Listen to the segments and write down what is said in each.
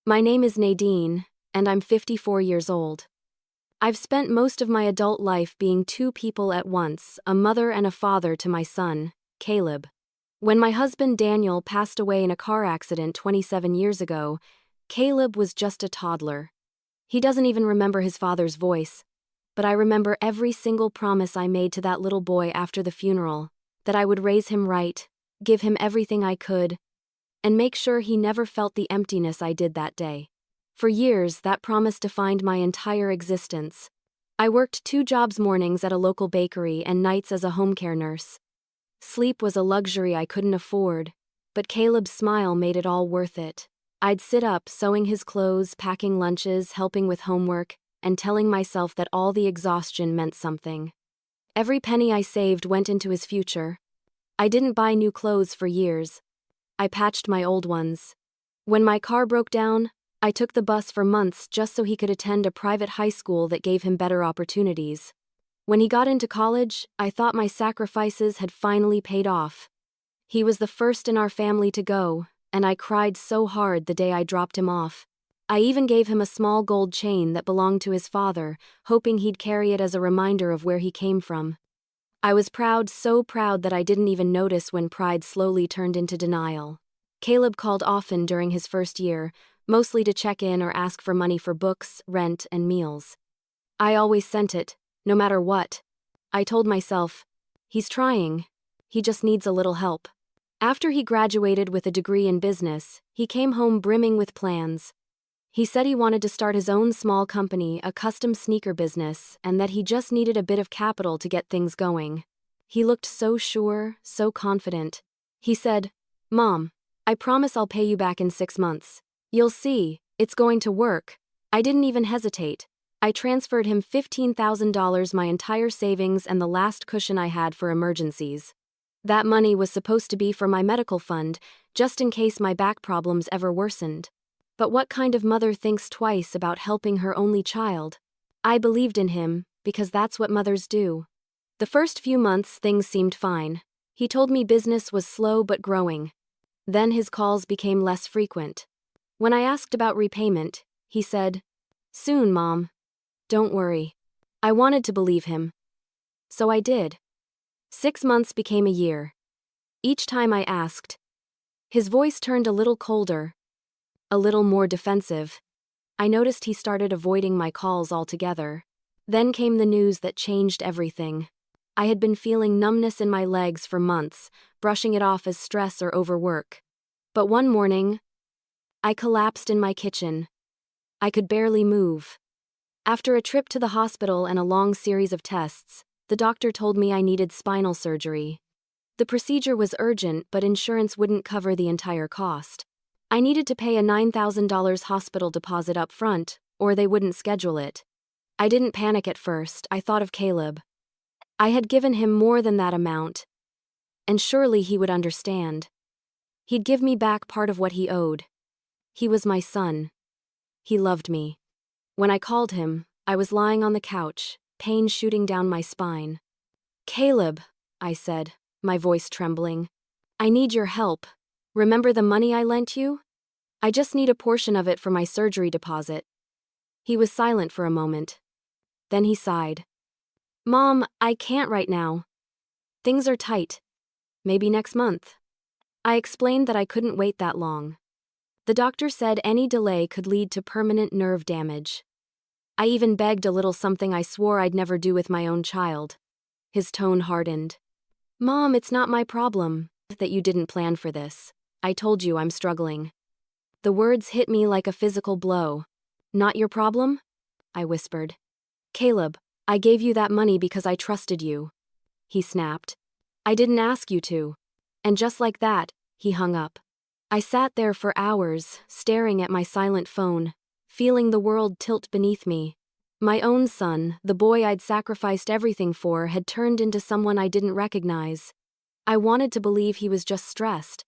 My name is Nadine, and I'm 54 years old. I've spent most of my adult life being two people at once, a mother and a father to my son, Caleb. When my husband Daniel passed away in a car accident 27 years ago, Caleb was just a toddler. He doesn't even remember his father's voice, but I remember every single promise I made to that little boy after the funeral, that I would raise him right, give him everything I could, and make sure he never felt the emptiness I did that day. For years, that promise defined my entire existence. I worked 2 jobs, mornings at a local bakery and nights as a home care nurse. Sleep was a luxury I couldn't afford, but Caleb's smile made it all worth it. I'd sit up, sewing his clothes, packing lunches, helping with homework, and telling myself that all the exhaustion meant something. Every penny I saved went into his future. I didn't buy new clothes for years. I patched my old ones. When my car broke down, I took the bus for months just so he could attend a private high school that gave him better opportunities. When he got into college, I thought my sacrifices had finally paid off. He was the first in our family to go, and I cried so hard the day I dropped him off. I even gave him a small gold chain that belonged to his father, hoping he'd carry it as a reminder of where he came from. I was proud, so proud that I didn't even notice when pride slowly turned into denial. Caleb called often during his first year, mostly to check in or ask for money for books, rent, and meals. I always sent it, no matter what. I told myself, he's trying, he just needs a little help. After he graduated with a degree in business, he came home brimming with plans. He said he wanted to start his own small company, a custom sneaker business, and that he just needed a bit of capital to get things going. He looked so sure, so confident. He said, "Mom, I promise I'll pay you back in 6 months. You'll see, it's going to work." I didn't even hesitate. I transferred him $15,000, my entire savings and the last cushion I had for emergencies. That money was supposed to be for my medical fund, just in case my back problems ever worsened. But what kind of mother thinks twice about helping her only child? I believed in him, because that's what mothers do. The first few months things seemed fine. He told me business was slow but growing. Then his calls became less frequent. When I asked about repayment, he said, "Soon, Mom. Don't worry." I wanted to believe him. So I did. 6 months became a year. Each time I asked, his voice turned a little colder, a little more defensive. I noticed he started avoiding my calls altogether. Then came the news that changed everything. I had been feeling numbness in my legs for months, brushing it off as stress or overwork. But one morning, I collapsed in my kitchen. I could barely move. After a trip to the hospital and a long series of tests, the doctor told me I needed spinal surgery. The procedure was urgent, but insurance wouldn't cover the entire cost. I needed to pay a $9,000 hospital deposit up front, or they wouldn't schedule it. I didn't panic at first. I thought of Caleb. I had given him more than that amount, and surely he would understand. He'd give me back part of what he owed. He was my son. He loved me. When I called him, I was lying on the couch, pain shooting down my spine. "Caleb," I said, my voice trembling, "I need your help. Remember the money I lent you? I just need a portion of it for my surgery deposit." He was silent for a moment. Then he sighed. "Mom, I can't right now. Things are tight. Maybe next month." I explained that I couldn't wait that long. The doctor said any delay could lead to permanent nerve damage. I even begged a little something I swore I'd never do with my own child. His tone hardened. "Mom, it's not my problem that you didn't plan for this. I told you I'm struggling." The words hit me like a physical blow. "Not your problem?" I whispered. "Caleb, I gave you that money because I trusted you," he snapped. "I didn't ask you to." And just like that, he hung up. I sat there for hours, staring at my silent phone, feeling the world tilt beneath me. My own son, the boy I'd sacrificed everything for, had turned into someone I didn't recognize. I wanted to believe he was just stressed,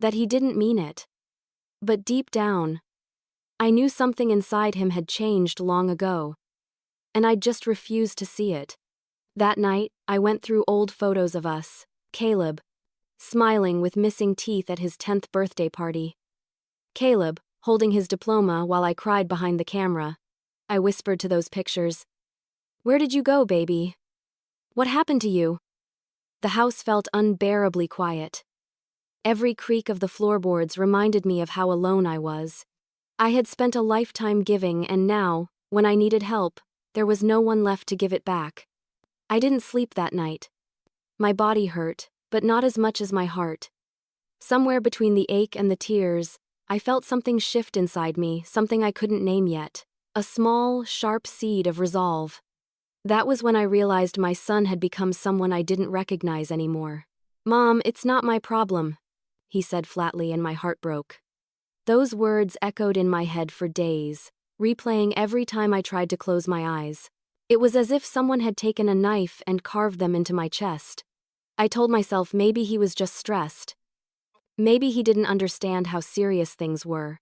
that he didn't mean it. But deep down, I knew something inside him had changed long ago, and I'd just refused to see it. That night, I went through old photos of us, Caleb, smiling with missing teeth at his 10th birthday party. Caleb, holding his diploma while I cried behind the camera. I whispered to those pictures, "Where did you go, baby? What happened to you?" The house felt unbearably quiet. Every creak of the floorboards reminded me of how alone I was. I had spent a lifetime giving, and now, when I needed help, there was no one left to give it back. I didn't sleep that night. My body hurt, but not as much as my heart. Somewhere between the ache and the tears, I felt something shift inside me, something I couldn't name yet. A small, sharp seed of resolve. That was when I realized my son had become someone I didn't recognize anymore. "Mom, it's not my problem," he said flatly, and my heart broke. Those words echoed in my head for days, replaying every time I tried to close my eyes. It was as if someone had taken a knife and carved them into my chest. I told myself maybe he was just stressed. Maybe he didn't understand how serious things were.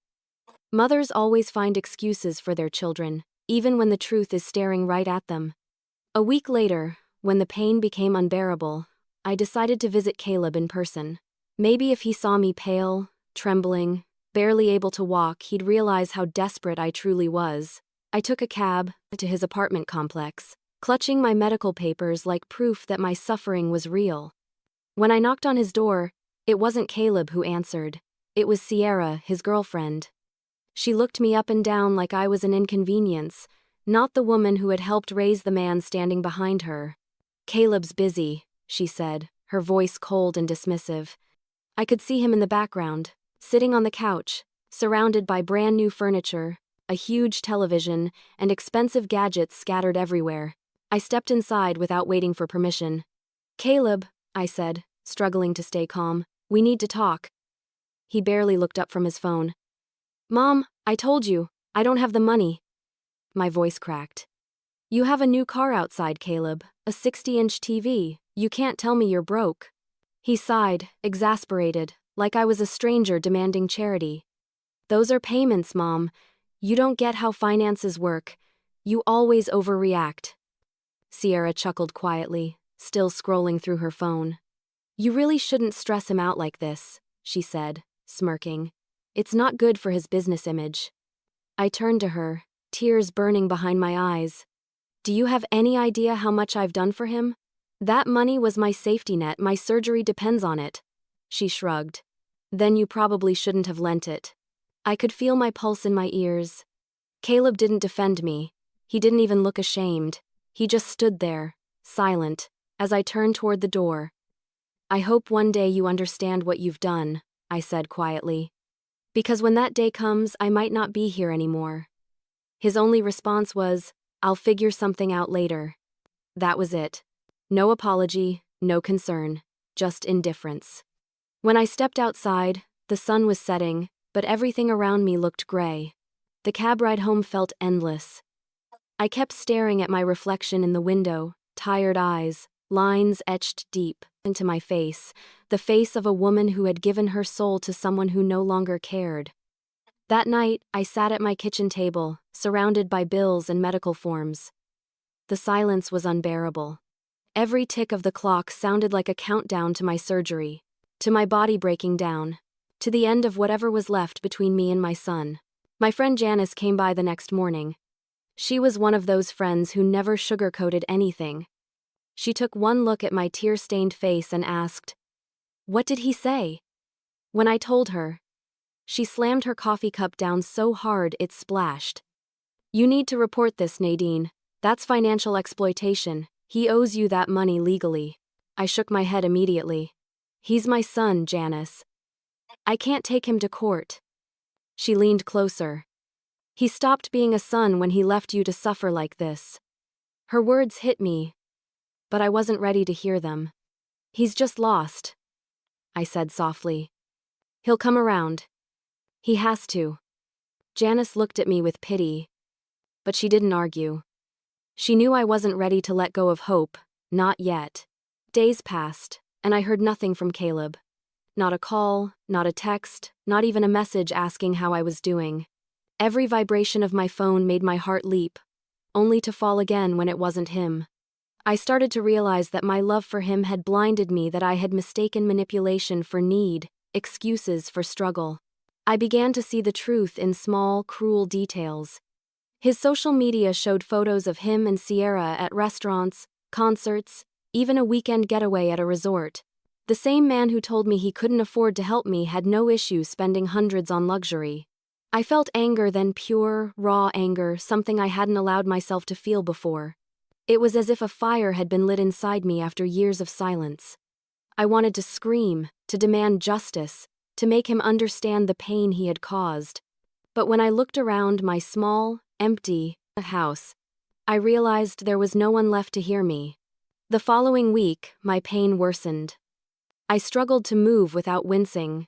Mothers always find excuses for their children, even when the truth is staring right at them. A week later, when the pain became unbearable, I decided to visit Caleb in person. Maybe if he saw me pale, trembling, barely able to walk, he'd realize how desperate I truly was. I took a cab to his apartment complex, clutching my medical papers like proof that my suffering was real. When I knocked on his door, it wasn't Caleb who answered. It was Sierra, his girlfriend. She looked me up and down like I was an inconvenience, not the woman who had helped raise the man standing behind her. "Caleb's busy," she said, her voice cold and dismissive. I could see him in the background, sitting on the couch, surrounded by brand new furniture, a huge television, and expensive gadgets scattered everywhere. I stepped inside without waiting for permission. "Caleb," I said, struggling to stay calm, "we need to talk." He barely looked up from his phone. "Mom, I told you, I don't have the money." My voice cracked. "You have a new car outside, Caleb, a 60-inch TV. You can't tell me you're broke." He sighed, exasperated, like I was a stranger demanding charity. "Those are payments, Mom. You don't get how finances work. You always overreact." Sierra chuckled quietly, still scrolling through her phone. "You really shouldn't stress him out like this," she said, smirking. "It's not good for his business image." I turned to her, tears burning behind my eyes. "Do you have any idea how much I've done for him? That money was my safety net, my surgery depends on it." She shrugged. "Then you probably shouldn't have lent it." I could feel my pulse in my ears. Caleb didn't defend me. He didn't even look ashamed. He just stood there, silent, as I turned toward the door. "I hope one day you understand what you've done," I said quietly. "Because when that day comes, I might not be here anymore." His only response was, "I'll figure something out later." That was it. No apology, no concern, just indifference. When I stepped outside, the sun was setting, but everything around me looked gray. The cab ride home felt endless. I kept staring at my reflection in the window, tired eyes, lines etched deep into my face, the face of a woman who had given her soul to someone who no longer cared. That night, I sat at my kitchen table, surrounded by bills and medical forms. The silence was unbearable. Every tick of the clock sounded like a countdown to my surgery, to my body breaking down, to the end of whatever was left between me and my son. My friend Janice came by the next morning. She was one of those friends who never sugarcoated anything. She took one look at my tear-stained face and asked, "What did he say?" When I told her, she slammed her coffee cup down so hard it splashed. "You need to report this, Nadine. That's financial exploitation. He owes you that money legally." I shook my head immediately. "He's my son, Janice. I can't take him to court." She leaned closer. "He stopped being a son when he left you to suffer like this." Her words hit me, but I wasn't ready to hear them. "He's just lost," I said softly. "He'll come around. He has to." Janice looked at me with pity, but she didn't argue. She knew I wasn't ready to let go of hope, not yet. Days passed, and I heard nothing from Caleb. Not a call, not a text, not even a message asking how I was doing. Every vibration of my phone made my heart leap, only to fall again when it wasn't him. I started to realize that my love for him had blinded me, that I had mistaken manipulation for need, excuses for struggle. I began to see the truth in small, cruel details. His social media showed photos of him and Sierra at restaurants, concerts, even a weekend getaway at a resort. The same man who told me he couldn't afford to help me had no issue spending hundreds on luxury. I felt anger then, pure, raw anger, something I hadn't allowed myself to feel before. It was as if a fire had been lit inside me after years of silence. I wanted to scream, to demand justice, to make him understand the pain he had caused. But when I looked around my small, empty house, I realized there was no one left to hear me. The following week, my pain worsened. I struggled to move without wincing.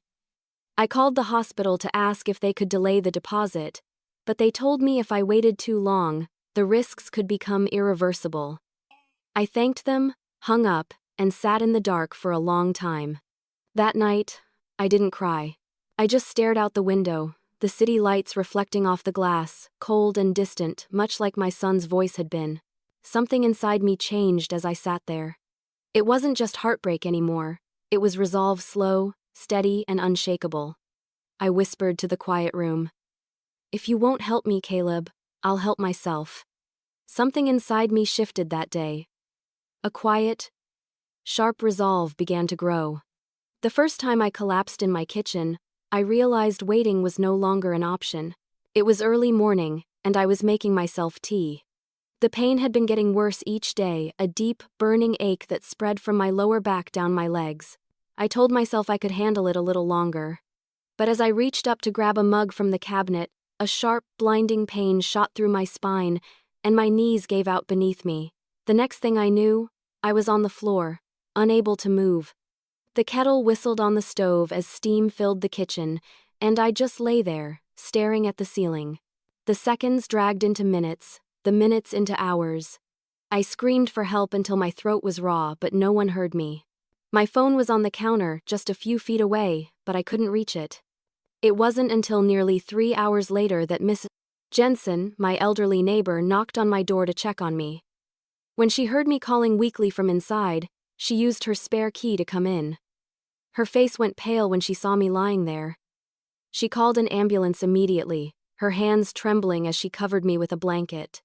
I called the hospital to ask if they could delay the deposit, but they told me if I waited too long, the risks could become irreversible. I thanked them, hung up, and sat in the dark for a long time. That night, I didn't cry. I just stared out the window, the city lights reflecting off the glass, cold and distant, much like my son's voice had been. Something inside me changed as I sat there. It wasn't just heartbreak anymore. It was resolve, slow, steady, and unshakable. I whispered to the quiet room, "If you won't help me, Caleb, I'll help myself." Something inside me shifted that day. A quiet, sharp resolve began to grow. The first time I collapsed in my kitchen, I realized waiting was no longer an option. It was early morning, and I was making myself tea. The pain had been getting worse each day, a deep, burning ache that spread from my lower back down my legs. I told myself I could handle it a little longer. But as I reached up to grab a mug from the cabinet, a sharp, blinding pain shot through my spine, and my knees gave out beneath me. The next thing I knew, I was on the floor, unable to move. The kettle whistled on the stove as steam filled the kitchen, and I just lay there, staring at the ceiling. The seconds dragged into minutes, the minutes into hours. I screamed for help until my throat was raw, but no one heard me. My phone was on the counter, just a few feet away, but I couldn't reach it. It wasn't until nearly 3 hours later that Miss Jensen, my elderly neighbor, knocked on my door to check on me. When she heard me calling weakly from inside, she used her spare key to come in. Her face went pale when she saw me lying there. She called an ambulance immediately, her hands trembling as she covered me with a blanket.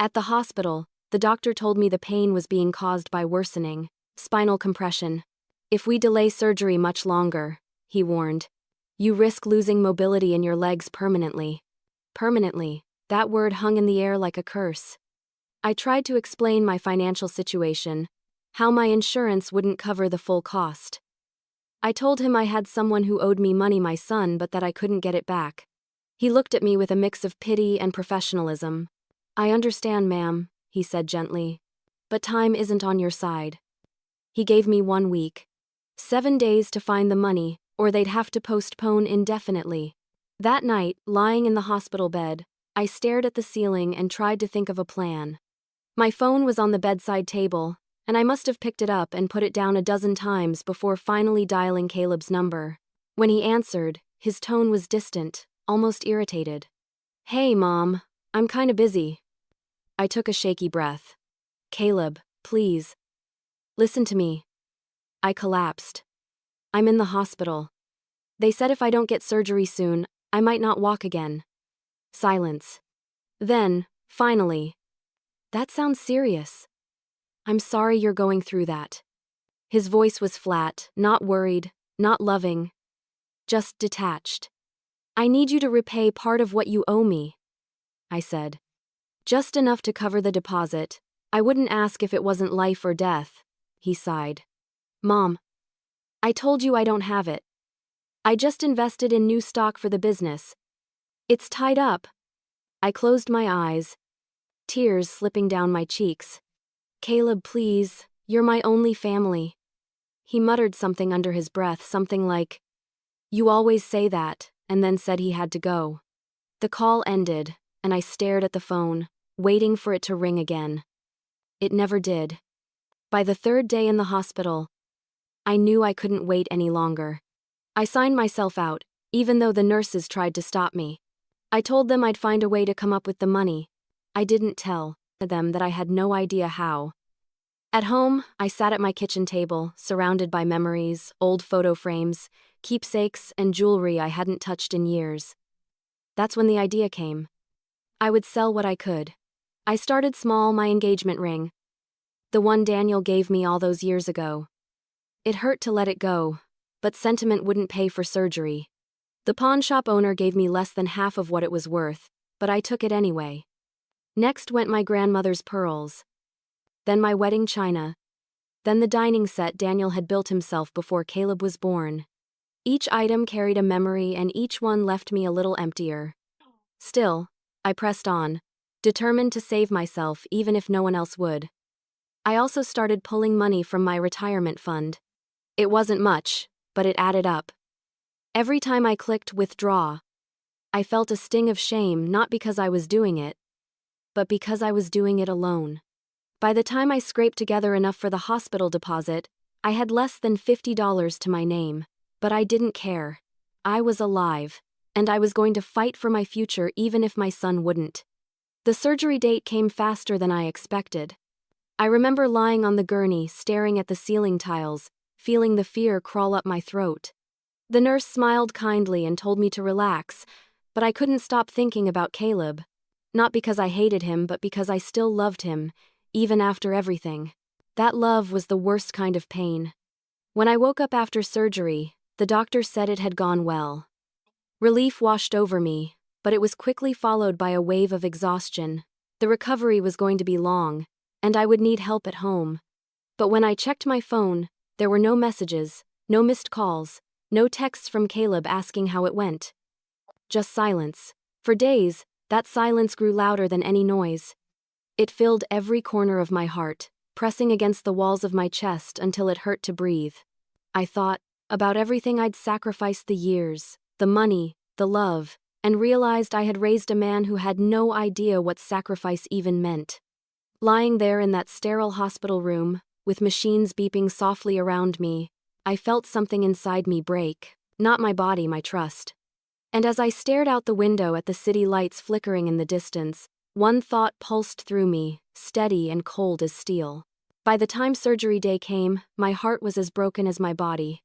At the hospital, the doctor told me the pain was being caused by worsening spinal compression. "If we delay surgery much longer," he warned, "you risk losing mobility in your legs permanently." Permanently, that word hung in the air like a curse. I tried to explain my financial situation, how my insurance wouldn't cover the full cost. I told him I had someone who owed me money, my son, but that I couldn't get it back. He looked at me with a mix of pity and professionalism. "I understand, ma'am," he said gently, "but time isn't on your side." He gave me 1 week. 7 days to find the money, or they'd have to postpone indefinitely. That night, lying in the hospital bed, I stared at the ceiling and tried to think of a plan. My phone was on the bedside table, and I must have picked it up and put it down a dozen times before finally dialing Caleb's number. When he answered, his tone was distant, almost irritated. "Hey, Mom, I'm kinda busy." I took a shaky breath. "Caleb, please. Listen to me." I collapsed. "I'm in the hospital. They said if I don't get surgery soon, I might not walk again." Silence. Then, finally, "That sounds serious. I'm sorry you're going through that." His voice was flat, not worried, not loving, just detached. "I need you to repay part of what you owe me," I said. "Just enough to cover the deposit. I wouldn't ask if it wasn't life or death," he sighed. "Mom, I told you I don't have it. I just invested in new stock for the business. It's tied up." I closed my eyes, tears slipping down my cheeks. "Caleb, please, you're my only family." He muttered something under his breath, something like, "You always say that," and then said he had to go. The call ended, and I stared at the phone, waiting for it to ring again. It never did. By the 3rd day in the hospital, I knew I couldn't wait any longer. I signed myself out, even though the nurses tried to stop me. I told them I'd find a way to come up with the money. I didn't tell them that I had no idea how. At home, I sat at my kitchen table, surrounded by memories, old photo frames, keepsakes, and jewelry I hadn't touched in years. That's when the idea came. I would sell what I could. I started small, my engagement ring. The one Daniel gave me all those years ago. It hurt to let it go, but sentiment wouldn't pay for surgery. The pawn shop owner gave me less than half of what it was worth, but I took it anyway. Next went my grandmother's pearls. Then my wedding china. Then the dining set Daniel had built himself before Caleb was born. Each item carried a memory and each one left me a little emptier. Still, I pressed on, determined to save myself even if no one else would. I also started pulling money from my retirement fund. It wasn't much, but it added up. Every time I clicked withdraw, I felt a sting of shame, not because I was doing it, but because I was doing it alone. By the time I scraped together enough for the hospital deposit, I had less than $50 to my name, but I didn't care. I was alive, and I was going to fight for my future even if my son wouldn't. The surgery date came faster than I expected. I remember lying on the gurney, staring at the ceiling tiles, feeling the fear crawl up my throat. The nurse smiled kindly and told me to relax, but I couldn't stop thinking about Caleb. Not because I hated him, but because I still loved him, even after everything. That love was the worst kind of pain. When I woke up after surgery, the doctor said it had gone well. Relief washed over me, but it was quickly followed by a wave of exhaustion. The recovery was going to be long, and I would need help at home. But when I checked my phone, there were no messages, no missed calls, no texts from Caleb asking how it went. Just silence. For days, that silence grew louder than any noise. It filled every corner of my heart, pressing against the walls of my chest until it hurt to breathe. I thought about everything I'd sacrificed, the years, the money, the love, and realized I had raised a man who had no idea what sacrifice even meant. Lying there in that sterile hospital room, with machines beeping softly around me, I felt something inside me break, not my body, my trust. And as I stared out the window at the city lights flickering in the distance, one thought pulsed through me, steady and cold as steel. By the time surgery day came, my heart was as broken as my body.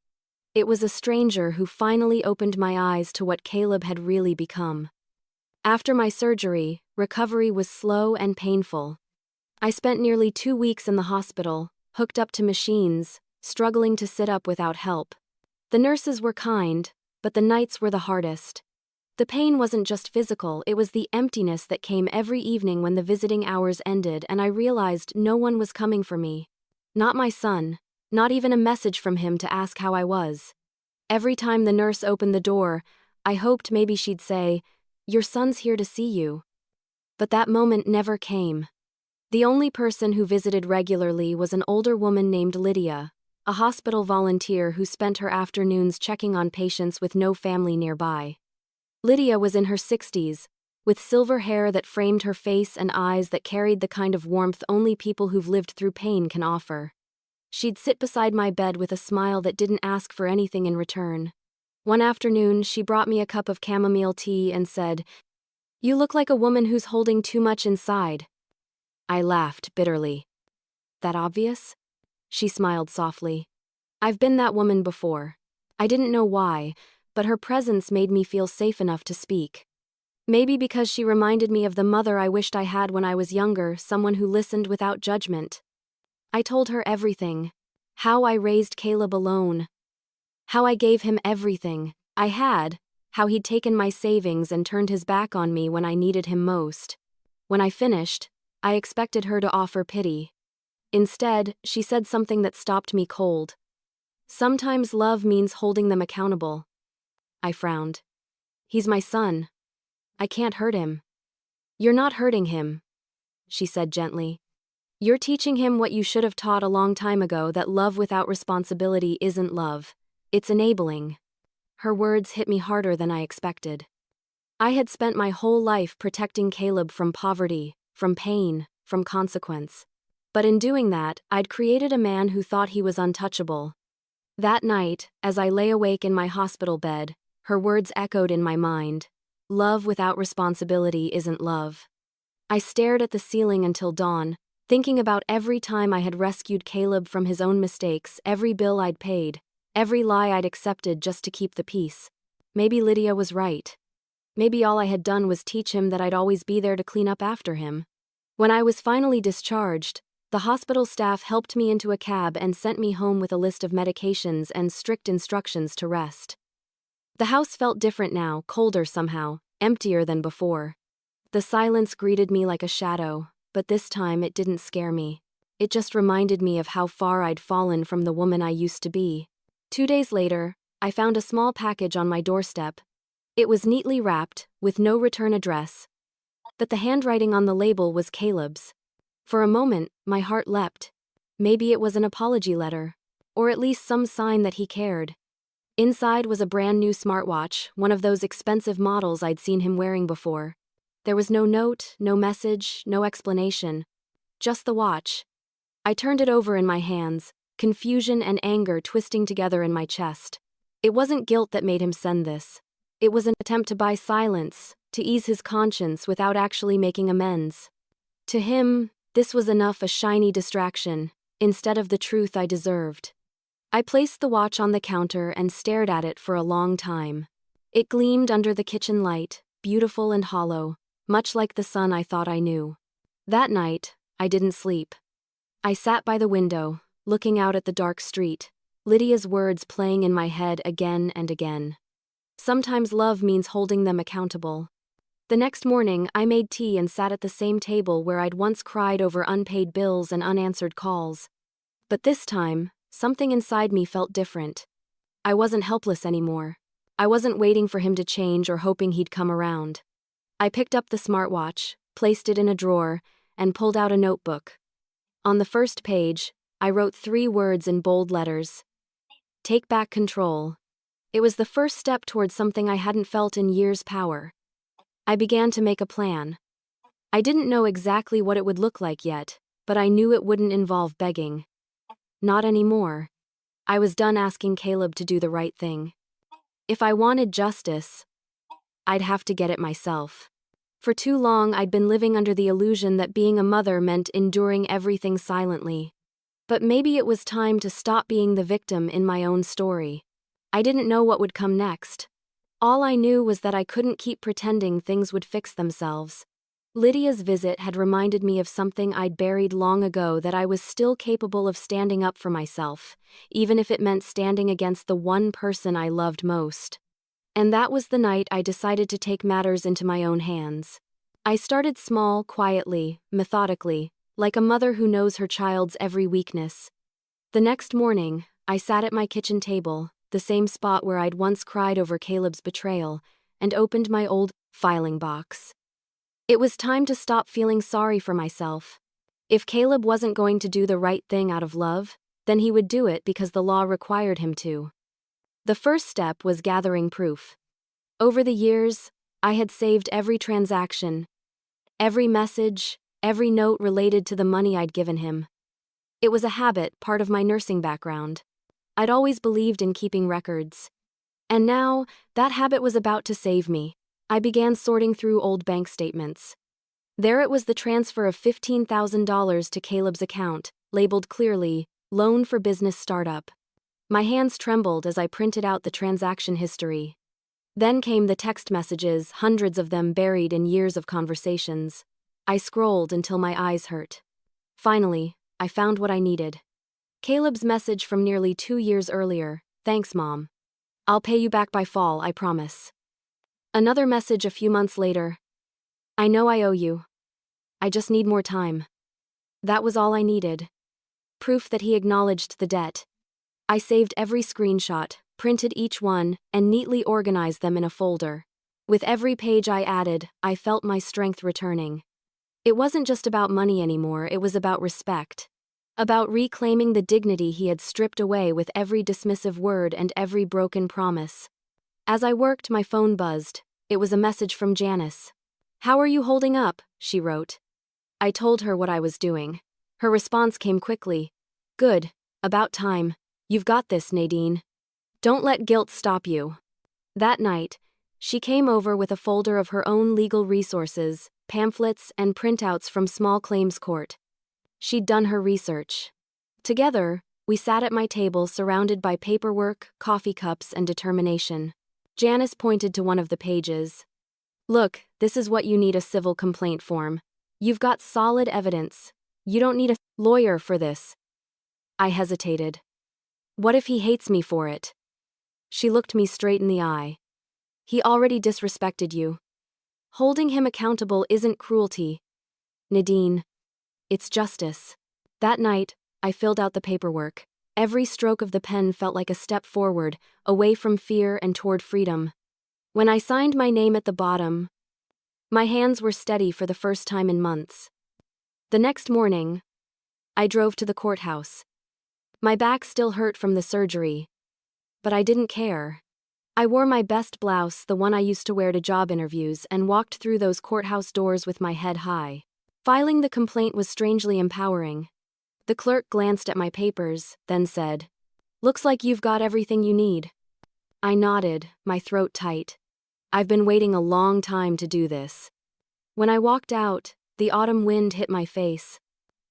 It was a stranger who finally opened my eyes to what Caleb had really become. After my surgery, recovery was slow and painful. I spent nearly 2 weeks in the hospital, hooked up to machines, struggling to sit up without help. The nurses were kind, but the nights were the hardest. The pain wasn't just physical, it was the emptiness that came every evening when the visiting hours ended and I realized no one was coming for me. Not my son, not even a message from him to ask how I was. Every time the nurse opened the door, I hoped maybe she'd say, "Your son's here to see you." But that moment never came. The only person who visited regularly was an older woman named Lydia, a hospital volunteer who spent her afternoons checking on patients with no family nearby. Lydia was in her 60s, with silver hair that framed her face and eyes that carried the kind of warmth only people who've lived through pain can offer. She'd sit beside my bed with a smile that didn't ask for anything in return. One afternoon, she brought me a cup of chamomile tea and said, "You look like a woman who's holding too much inside." I laughed bitterly. "That obvious?" She smiled softly. "I've been that woman before. I didn't know why, but her presence made me feel safe enough to speak. Maybe because she reminded me of the mother I wished I had when I was younger, someone who listened without judgment. I told her everything. How I raised Caleb alone. How I gave him everything I had, how he'd taken my savings and turned his back on me when I needed him most. When I finished, I expected her to offer pity. Instead, she said something that stopped me cold. "Sometimes love means holding them accountable." I frowned. "He's my son. I can't hurt him." "You're not hurting him," she said gently. "You're teaching him what you should have taught a long time ago, that love without responsibility isn't love. It's enabling." Her words hit me harder than I expected. I had spent my whole life protecting Caleb from poverty, from pain, from consequence. But in doing that, I'd created a man who thought he was untouchable. That night, as I lay awake in my hospital bed, her words echoed in my mind. Love without responsibility isn't love. I stared at the ceiling until dawn, thinking about every time I had rescued Caleb from his own mistakes, every bill I'd paid, every lie I'd accepted just to keep the peace. Maybe Lydia was right. Maybe all I had done was teach him that I'd always be there to clean up after him. When I was finally discharged, the hospital staff helped me into a cab and sent me home with a list of medications and strict instructions to rest. The house felt different now, colder somehow, emptier than before. The silence greeted me like a shadow, but this time it didn't scare me. It just reminded me of how far I'd fallen from the woman I used to be. 2 days later, I found a small package on my doorstep. It was neatly wrapped, with no return address, but the handwriting on the label was Caleb's. For a moment, my heart leapt. Maybe it was an apology letter, or at least some sign that he cared. Inside was a brand new smartwatch, one of those expensive models I'd seen him wearing before. There was no note, no message, no explanation. Just the watch. I turned it over in my hands, confusion and anger twisting together in my chest. It wasn't guilt that made him send this. It was an attempt to buy silence, to ease his conscience without actually making amends. To him, this was enough, a shiny distraction, instead of the truth I deserved. I placed the watch on the counter and stared at it for a long time. It gleamed under the kitchen light, beautiful and hollow, much like the sun I thought I knew. That night, I didn't sleep. I sat by the window, looking out at the dark street, Lydia's words playing in my head again and again. Sometimes love means holding them accountable. The next morning, I made tea and sat at the same table where I'd once cried over unpaid bills and unanswered calls. But this time, something inside me felt different. I wasn't helpless anymore. I wasn't waiting for him to change or hoping he'd come around. I picked up the smartwatch, placed it in a drawer, and pulled out a notebook. On the first page, I wrote 3 words in bold letters. Take back control. It was the first step towards something I hadn't felt in years. Power. I began to make a plan. I didn't know exactly what it would look like yet, but I knew it wouldn't involve begging. Not anymore. I was done asking Caleb to do the right thing. If I wanted justice, I'd have to get it myself. For too long, I'd been living under the illusion that being a mother meant enduring everything silently. But maybe it was time to stop being the victim in my own story. I didn't know what would come next. All I knew was that I couldn't keep pretending things would fix themselves. Lydia's visit had reminded me of something I'd buried long ago, that I was still capable of standing up for myself, even if it meant standing against the one person I loved most. And that was the night I decided to take matters into my own hands. I started small, quietly, methodically, like a mother who knows her child's every weakness. The next morning, I sat at my kitchen table, the same spot where I'd once cried over Caleb's betrayal, and opened my old filing box. It was time to stop feeling sorry for myself. If Caleb wasn't going to do the right thing out of love, then he would do it because the law required him to. The first step was gathering proof. Over the years, I had saved every transaction, every message, every note related to the money I'd given him. It was a habit, part of my nursing background. I'd always believed in keeping records. And now, that habit was about to save me. I began sorting through old bank statements. There it was, the transfer of $15,000 to Caleb's account, labeled clearly, Loan for Business Startup. My hands trembled as I printed out the transaction history. Then came the text messages, hundreds of them buried in years of conversations. I scrolled until my eyes hurt. Finally, I found what I needed. Caleb's message from nearly 2 years earlier. Thanks, Mom. I'll pay you back by fall, I promise. Another message a few months later. I know I owe you. I just need more time. That was all I needed. Proof that he acknowledged the debt. I saved every screenshot, printed each one, and neatly organized them in a folder. With every page I added, I felt my strength returning. It wasn't just about money anymore, it was about respect. About reclaiming the dignity he had stripped away with every dismissive word and every broken promise. As I worked, my phone buzzed. It was a message from Janice. "How are you holding up?" she wrote. I told her what I was doing. Her response came quickly. "Good. About time. You've got this, Nadine. Don't let guilt stop you." That night, she came over with a folder of her own legal resources, pamphlets, and printouts from small claims court. She'd done her research. Together, we sat at my table surrounded by paperwork, coffee cups, and determination. Janice pointed to one of the pages. Look, this is what you need: a civil complaint form. You've got solid evidence. You don't need a lawyer for this. I hesitated. What if he hates me for it? She looked me straight in the eye. He already disrespected you. Holding him accountable isn't cruelty. Nadine, it's justice. That night, I filled out the paperwork. Every stroke of the pen felt like a step forward, away from fear and toward freedom. When I signed my name at the bottom, my hands were steady for the first time in months. The next morning, I drove to the courthouse. My back still hurt from the surgery, but I didn't care. I wore my best blouse, the one I used to wear to job interviews, and walked through those courthouse doors with my head high. Filing the complaint was strangely empowering. The clerk glanced at my papers, then said, "Looks like you've got everything you need." I nodded, my throat tight. I've been waiting a long time to do this. When I walked out, the autumn wind hit my face.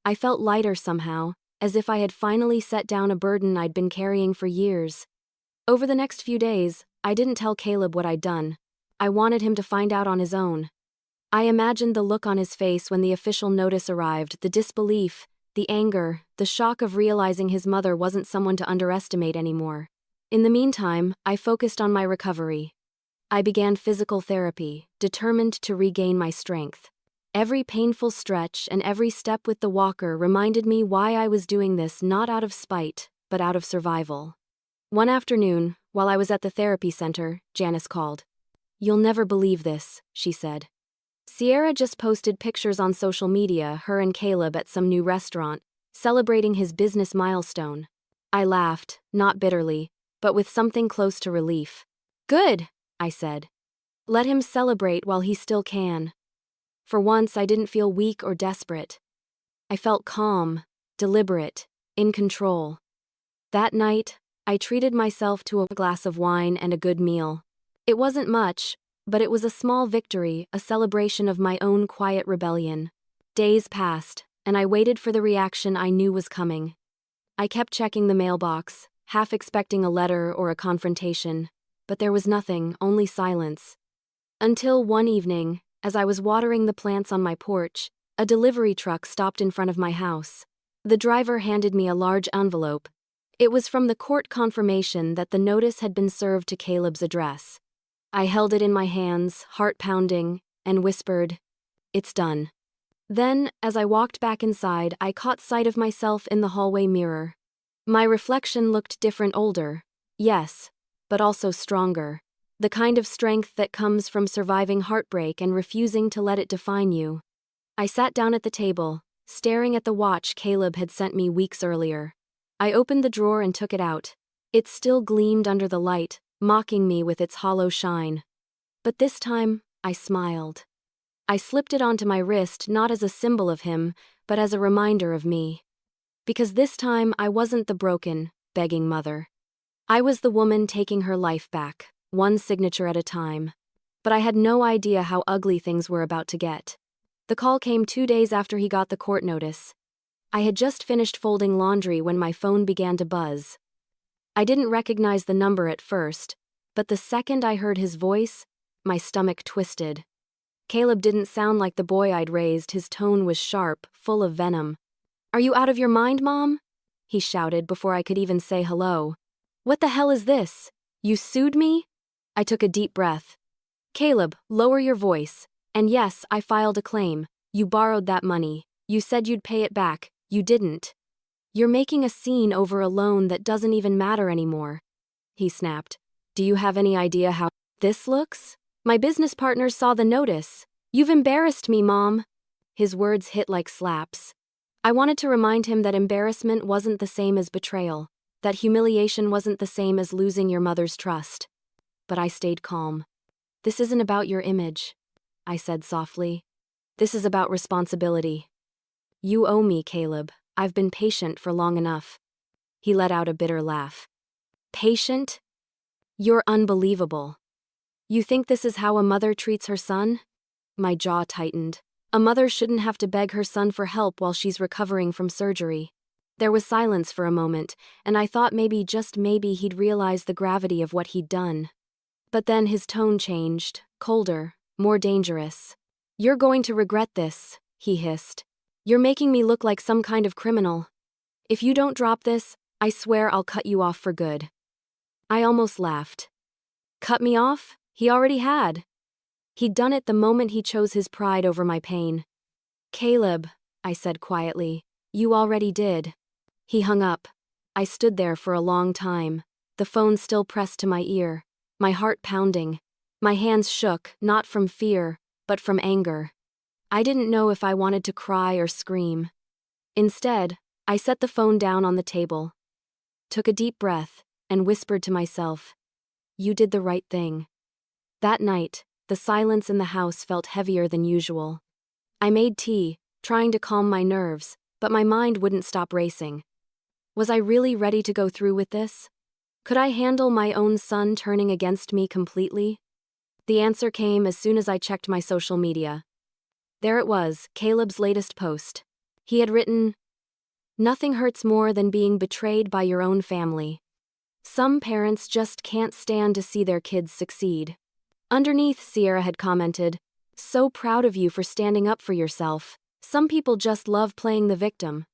I felt lighter somehow, as if I had finally set down a burden I'd been carrying for years. Over the next few days, I didn't tell Caleb what I'd done. I wanted him to find out on his own. I imagined the look on his face when the official notice arrived, the disbelief, the anger, the shock of realizing his mother wasn't someone to underestimate anymore. In the meantime, I focused on my recovery. I began physical therapy, determined to regain my strength. Every painful stretch and every step with the walker reminded me why I was doing this, not out of spite, but out of survival. One afternoon, while I was at the therapy center, Janice called. "You'll never believe this," she said. Sierra just posted pictures on social media, her and Caleb at some new restaurant, celebrating his business milestone. I laughed, not bitterly, but with something close to relief. "Good," I said. "Let him celebrate while he still can." For once, I didn't feel weak or desperate. I felt calm, deliberate, in control. That night, I treated myself to a glass of wine and a good meal. It wasn't much, but it was a small victory, a celebration of my own quiet rebellion. Days passed, and I waited for the reaction I knew was coming. I kept checking the mailbox, half expecting a letter or a confrontation, but there was nothing, only silence. Until one evening, as I was watering the plants on my porch, a delivery truck stopped in front of my house. The driver handed me a large envelope. It was from the court confirmation that the notice had been served to Caleb's address. I held it in my hands, heart pounding, and whispered, "It's done." Then, as I walked back inside, I caught sight of myself in the hallway mirror. My reflection looked different, older, yes, but also stronger. The kind of strength that comes from surviving heartbreak and refusing to let it define you. I sat down at the table, staring at the watch Caleb had sent me weeks earlier. I opened the drawer and took it out. It still gleamed under the light, mocking me with its hollow shine. But this time, I smiled. I slipped it onto my wrist not as a symbol of him, but as a reminder of me. Because this time I wasn't the broken, begging mother. I was the woman taking her life back, one signature at a time. But I had no idea how ugly things were about to get. The call came 2 days after he got the court notice. I had just finished folding laundry when my phone began to buzz. I didn't recognize the number at first, but the second I heard his voice, my stomach twisted. Caleb didn't sound like the boy I'd raised. His tone was sharp, full of venom. "Are you out of your mind, Mom?" he shouted before I could even say hello. "What the hell is this? You sued me?" I took a deep breath. "Caleb, lower your voice. And yes, I filed a claim. You borrowed that money. You said you'd pay it back. You didn't. You're making a scene over a loan that doesn't even matter anymore," he snapped. "Do you have any idea how this looks? My business partners saw the notice. You've embarrassed me, Mom." His words hit like slaps. I wanted to remind him that embarrassment wasn't the same as betrayal, that humiliation wasn't the same as losing your mother's trust. But I stayed calm. "This isn't about your image," I said softly. "This is about responsibility. You owe me, Caleb. I've been patient for long enough." He let out a bitter laugh. "Patient? You're unbelievable. You think this is how a mother treats her son?" My jaw tightened. A mother shouldn't have to beg her son for help while she's recovering from surgery. There was silence for a moment, and I thought maybe, just maybe, he'd realize the gravity of what he'd done. But then his tone changed, colder, more dangerous. "You're going to regret this," he hissed. "You're making me look like some kind of criminal. If you don't drop this, I swear I'll cut you off for good." I almost laughed. Cut me off? He already had. He'd done it the moment he chose his pride over my pain. "Caleb," I said quietly, "you already did." He hung up. I stood there for a long time, the phone still pressed to my ear, my heart pounding. My hands shook, not from fear, but from anger. I didn't know if I wanted to cry or scream. Instead, I set the phone down on the table, took a deep breath, and whispered to myself, "You did the right thing." That night, the silence in the house felt heavier than usual. I made tea, trying to calm my nerves, but my mind wouldn't stop racing. Was I really ready to go through with this? Could I handle my own son turning against me completely? The answer came as soon as I checked my social media. There it was, Caleb's latest post. He had written, "Nothing hurts more than being betrayed by your own family. Some parents just can't stand to see their kids succeed." Underneath, Sierra had commented, "So proud of you for standing up for yourself. Some people just love playing the victim."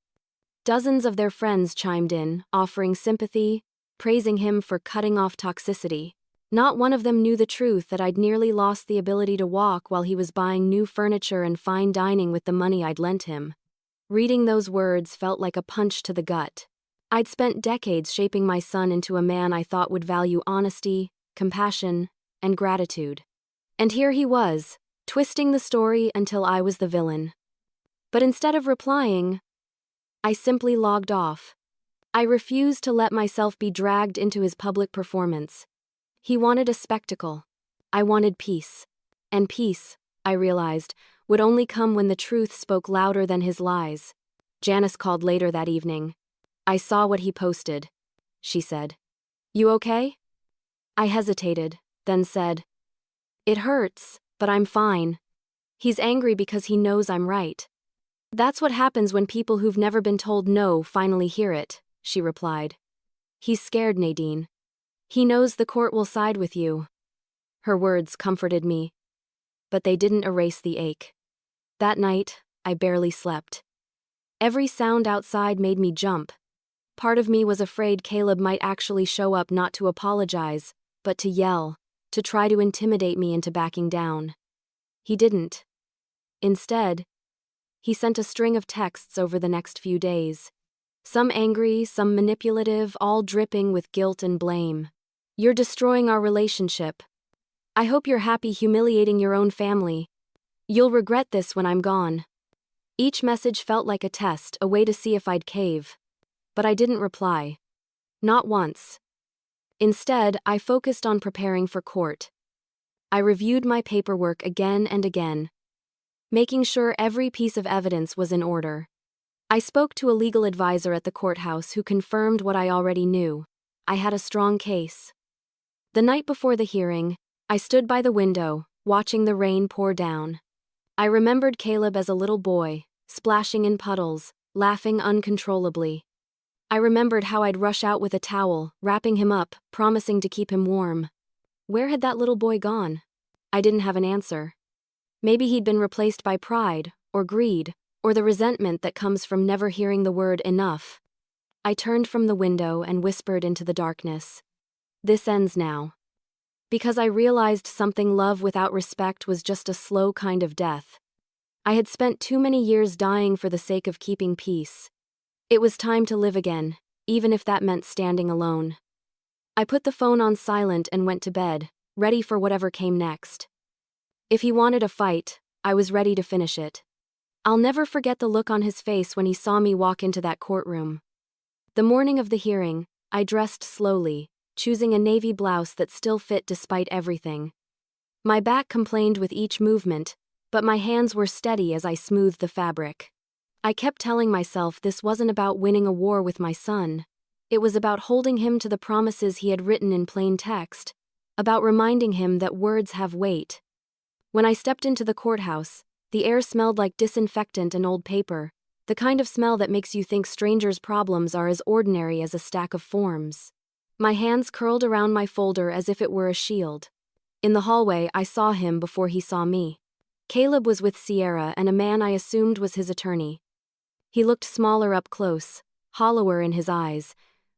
Dozens of their friends chimed in, offering sympathy, praising him for cutting off toxicity. Not one of them knew the truth that I'd nearly lost the ability to walk while he was buying new furniture and fine dining with the money I'd lent him. Reading those words felt like a punch to the gut. I'd spent decades shaping my son into a man I thought would value honesty, compassion, and gratitude. And here he was, twisting the story until I was the villain. But instead of replying, I simply logged off. I refused to let myself be dragged into his public performance. He wanted a spectacle. I wanted peace. And peace, I realized, would only come when the truth spoke louder than his lies. Janice called later that evening. "I saw what he posted," she said. "You okay?" I hesitated, then said, "It hurts, but I'm fine." "He's angry because he knows I'm right." "That's what happens when people who've never been told no finally hear it," she replied. "He's scared, Nadine. He knows the court will side with you." Her words comforted me, but they didn't erase the ache. That night, I barely slept. Every sound outside made me jump. Part of me was afraid Caleb might actually show up, not to apologize, but to yell, to try to intimidate me into backing down. He didn't. Instead, he sent a string of texts over the next few days. Some angry, some manipulative, all dripping with guilt and blame. "You're destroying our relationship. I hope you're happy humiliating your own family. You'll regret this when I'm gone." Each message felt like a test, a way to see if I'd cave. But I didn't reply. Not once. Instead, I focused on preparing for court. I reviewed my paperwork again and again, making sure every piece of evidence was in order. I spoke to a legal advisor at the courthouse who confirmed what I already knew. I had a strong case. The night before the hearing, I stood by the window, watching the rain pour down. I remembered Caleb as a little boy, splashing in puddles, laughing uncontrollably. I remembered how I'd rush out with a towel, wrapping him up, promising to keep him warm. Where had that little boy gone? I didn't have an answer. Maybe he'd been replaced by pride, or greed, or the resentment that comes from never hearing the word enough. I turned from the window and whispered into the darkness. "This ends now." Because I realized something: love without respect was just a slow kind of death. I had spent too many years dying for the sake of keeping peace. It was time to live again, even if that meant standing alone. I put the phone on silent and went to bed, ready for whatever came next. If he wanted a fight, I was ready to finish it. I'll never forget the look on his face when he saw me walk into that courtroom. The morning of the hearing, I dressed slowly, choosing a navy blouse that still fit despite everything. My back complained with each movement, but my hands were steady as I smoothed the fabric. I kept telling myself this wasn't about winning a war with my son. It was about holding him to the promises he had written in plain text, about reminding him that words have weight. When I stepped into the courthouse, The air smelled like disinfectant and old paper, the kind of smell that makes you think strangers' problems are as ordinary as a stack of forms. My hands curled around my folder as if it were a shield. In the hallway, I saw him before he saw me. Caleb was with Sierra and a man I assumed was his attorney. He looked smaller up close, hollower in his eyes,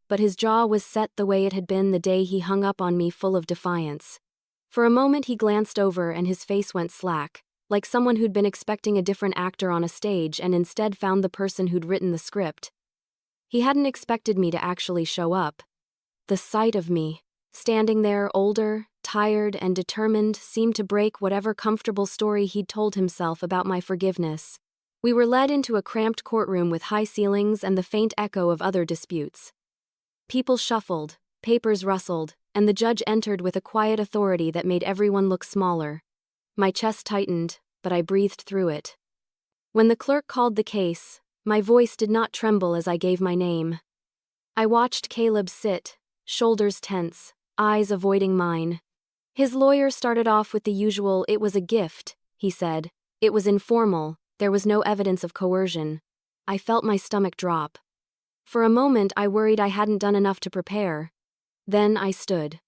but his jaw was set the way it had been the day he hung up on me, full of defiance. For a moment he glanced over and his face went slack, like someone who'd been expecting a different actor on a stage and instead found the person who'd written the script. He hadn't expected me to actually show up. The sight of me, standing there older, tired, and determined, seemed to break whatever comfortable story he'd told himself about my forgiveness. We were led into a cramped courtroom with high ceilings and the faint echo of other disputes. People shuffled, papers rustled, and the judge entered with a quiet authority that made everyone look smaller. My chest tightened, but I breathed through it. When the clerk called the case, my voice did not tremble as I gave my name. I watched Caleb sit, shoulders tense, eyes avoiding mine. His lawyer started off with the usual, "It was a gift," he said. It was informal, there was no evidence of coercion. I felt my stomach drop. For a moment I worried I hadn't done enough to prepare. Then I stood.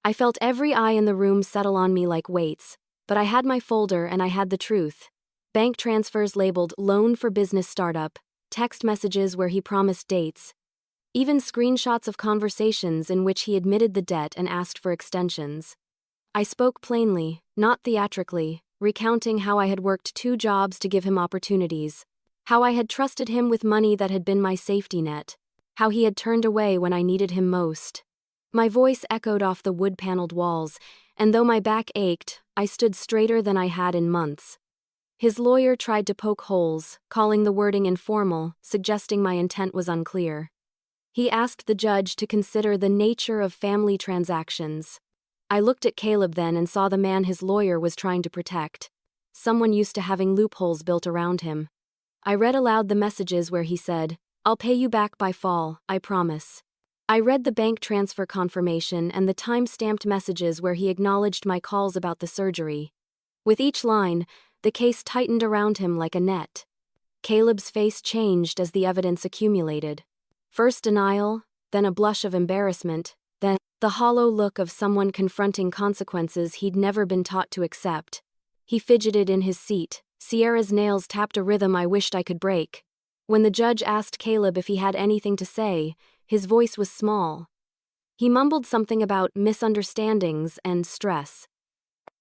I felt every eye in the room settle on me like weights, but I had my folder and I had the truth. Bank transfers labeled "loan for business startup," text messages where he promised dates, even screenshots of conversations in which he admitted the debt and asked for extensions. I spoke plainly, not theatrically, recounting how I had worked 2 jobs to give him opportunities, how I had trusted him with money that had been my safety net, how he had turned away when I needed him most. My voice echoed off the wood-paneled walls, and though my back ached, I stood straighter than I had in months. His lawyer tried to poke holes, calling the wording informal, suggesting my intent was unclear. He asked the judge to consider the nature of family transactions. I looked at Caleb then and saw the man his lawyer was trying to protect, someone used to having loopholes built around him. I read aloud the messages where he said, "I'll pay you back by fall, I promise." I read the bank transfer confirmation and the time-stamped messages where he acknowledged my calls about the surgery. With each line, the case tightened around him like a net. Caleb's face changed as the evidence accumulated. First denial, then a blush of embarrassment, then the hollow look of someone confronting consequences he'd never been taught to accept. He fidgeted in his seat. Sierra's nails tapped a rhythm I wished I could break. When the judge asked Caleb if he had anything to say, his voice was small. He mumbled something about misunderstandings and stress.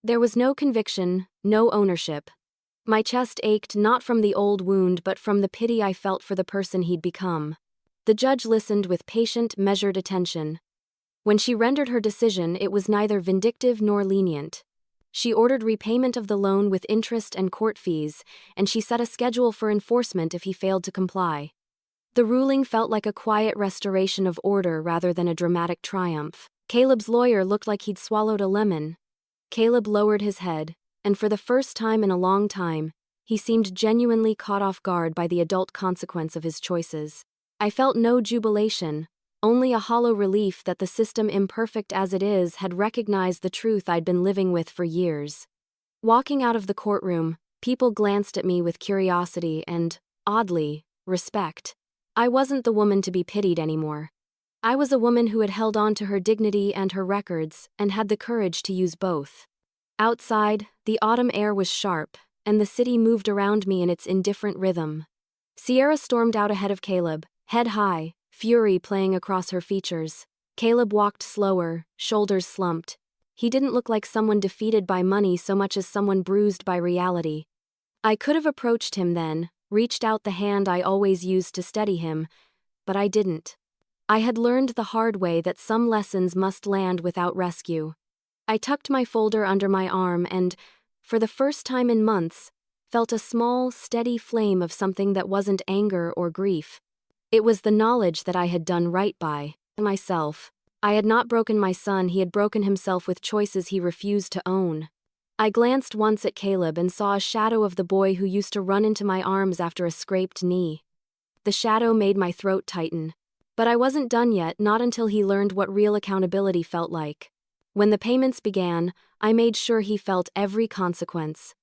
There was no conviction, no ownership. My chest ached not from the old wound but from the pity I felt for the person he'd become. The judge listened with patient, measured attention. When she rendered her decision, it was neither vindictive nor lenient. She ordered repayment of the loan with interest and court fees, and she set a schedule for enforcement if he failed to comply. The ruling felt like a quiet restoration of order rather than a dramatic triumph. Caleb's lawyer looked like he'd swallowed a lemon. Caleb lowered his head, and for the first time in a long time, he seemed genuinely caught off guard by the adult consequence of his choices. I felt no jubilation, only a hollow relief that the system, imperfect as it is, had recognized the truth I'd been living with for years. Walking out of the courtroom, people glanced at me with curiosity and, oddly, respect. I wasn't the woman to be pitied anymore. I was a woman who had held on to her dignity and her records, and had the courage to use both. Outside, the autumn air was sharp, and the city moved around me in its indifferent rhythm. Sierra stormed out ahead of Caleb, head high, fury playing across her features. Caleb walked slower, shoulders slumped. He didn't look like someone defeated by money so much as someone bruised by reality. I could have approached him then, reached out the hand I always used to steady him, but I didn't. I had learned the hard way that some lessons must land without rescue. I tucked my folder under my arm and, for the first time in months, felt a small, steady flame of something that wasn't anger or grief. It was the knowledge that I had done right by myself. I had not broken my son, he had broken himself with choices he refused to own. I glanced once at Caleb and saw a shadow of the boy who used to run into my arms after a scraped knee. The shadow made my throat tighten. But I wasn't done yet, not until he learned what real accountability felt like. When the payments began, I made sure he felt every consequence.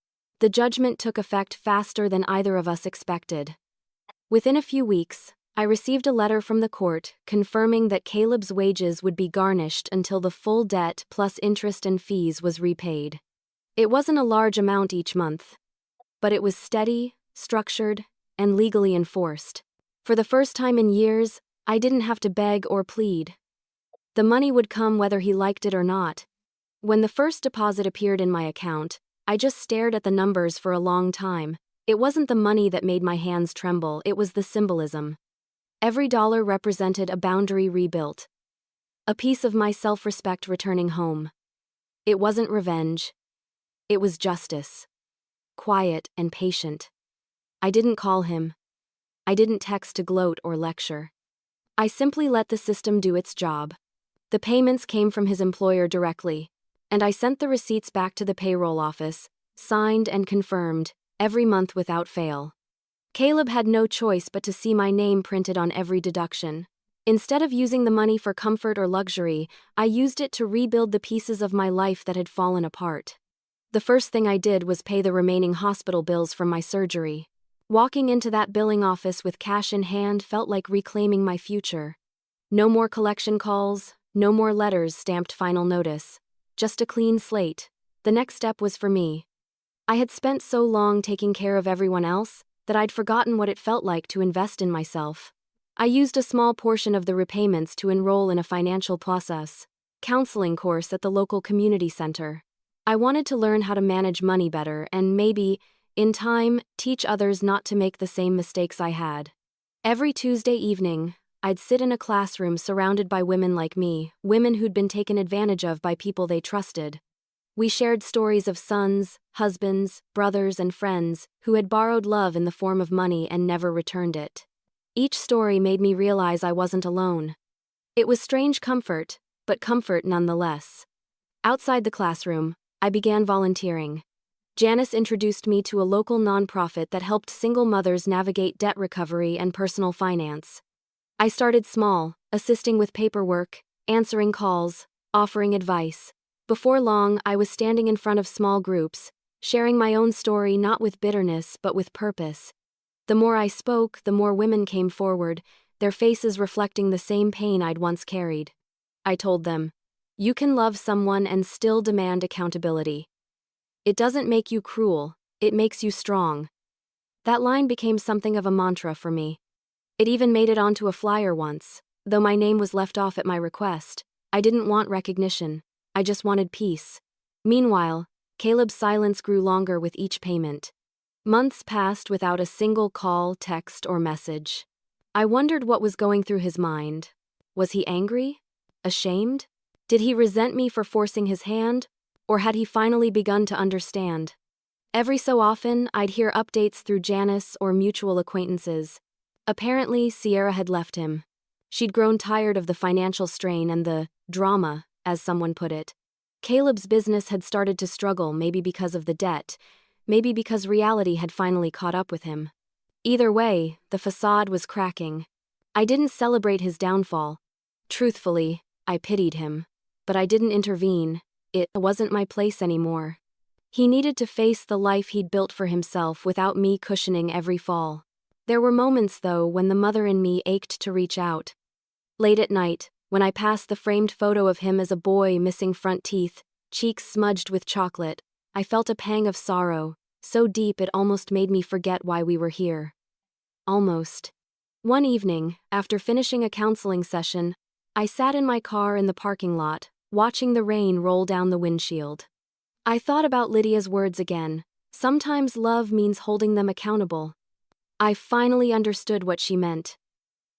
The judgment took effect faster than either of us expected. Within a few weeks, I received a letter from the court confirming that Caleb's wages would be garnished until the full debt plus interest and fees was repaid. It wasn't a large amount each month, but it was steady, structured, and legally enforced. For the first time in years, I didn't have to beg or plead. The money would come whether he liked it or not. When the first deposit appeared in my account, I just stared at the numbers for a long time. It wasn't the money that made my hands tremble, it was the symbolism. Every dollar represented a boundary rebuilt. A piece of my self-respect returning home. It wasn't revenge. It was justice. Quiet and patient. I didn't call him. I didn't text to gloat or lecture. I simply let the system do its job. The payments came from his employer directly, and I sent the receipts back to the payroll office, signed and confirmed, every month without fail. Caleb had no choice but to see my name printed on every deduction. Instead of using the money for comfort or luxury, I used it to rebuild the pieces of my life that had fallen apart. The first thing I did was pay the remaining hospital bills from my surgery. Walking into that billing office with cash in hand felt like reclaiming my future. No more collection calls, no more letters stamped final notice. Just a clean slate. The next step was for me. I had spent so long taking care of everyone else that I'd forgotten what it felt like to invest in myself. I used a small portion of the repayments to enroll in a financial process counseling course at the local community center. I wanted to learn how to manage money better and maybe, in time, teach others not to make the same mistakes I had. Every Tuesday evening, I'd sit in a classroom surrounded by women like me, women who'd been taken advantage of by people they trusted. We shared stories of sons, husbands, brothers, and friends who had borrowed love in the form of money and never returned it. Each story made me realize I wasn't alone. It was strange comfort, but comfort nonetheless. Outside the classroom, I began volunteering. Janice introduced me to a local nonprofit that helped single mothers navigate debt recovery and personal finance. I started small, assisting with paperwork, answering calls, offering advice. Before long, I was standing in front of small groups, sharing my own story not with bitterness but with purpose. The more I spoke, the more women came forward, their faces reflecting the same pain I'd once carried. I told them, "You can love someone and still demand accountability. It doesn't make you cruel, it makes you strong." That line became something of a mantra for me. It even made it onto a flyer once, though my name was left off at my request. I didn't want recognition, I just wanted peace. Meanwhile, Caleb's silence grew longer with each payment. Months passed without a single call, text, or message. I wondered what was going through his mind. Was he angry? Ashamed? Did he resent me for forcing his hand? Or had he finally begun to understand? Every so often, I'd hear updates through Janice or mutual acquaintances. Apparently, Sierra had left him. She'd grown tired of the financial strain and the drama, as someone put it. Caleb's business had started to struggle, maybe because of the debt, maybe because reality had finally caught up with him. Either way, the facade was cracking. I didn't celebrate his downfall. Truthfully, I pitied him. But I didn't intervene. It wasn't my place anymore. He needed to face the life he'd built for himself without me cushioning every fall. There were moments, though, when the mother in me ached to reach out. Late at night, when I passed the framed photo of him as a boy missing front teeth, cheeks smudged with chocolate, I felt a pang of sorrow, so deep it almost made me forget why we were here. Almost. One evening, after finishing a counseling session, I sat in my car in the parking lot, watching the rain roll down the windshield. I thought about Lydia's words again. Sometimes love means holding them accountable. I finally understood what she meant.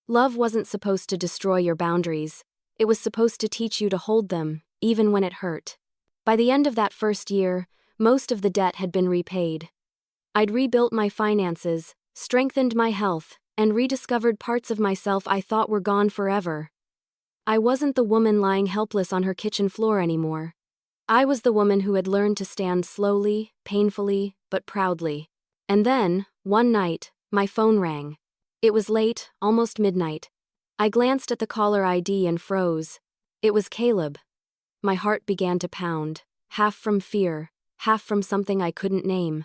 Love wasn't supposed to destroy your boundaries. It was supposed to teach you to hold them, even when it hurt. By the end of that first year, most of the debt had been repaid. I'd rebuilt my finances, strengthened my health, and rediscovered parts of myself I thought were gone forever. I wasn't the woman lying helpless on her kitchen floor anymore. I was the woman who had learned to stand slowly, painfully, but proudly. And then, one night, my phone rang. It was late, almost midnight. I glanced at the caller ID and froze. It was Caleb. My heart began to pound, half from fear, half from something I couldn't name.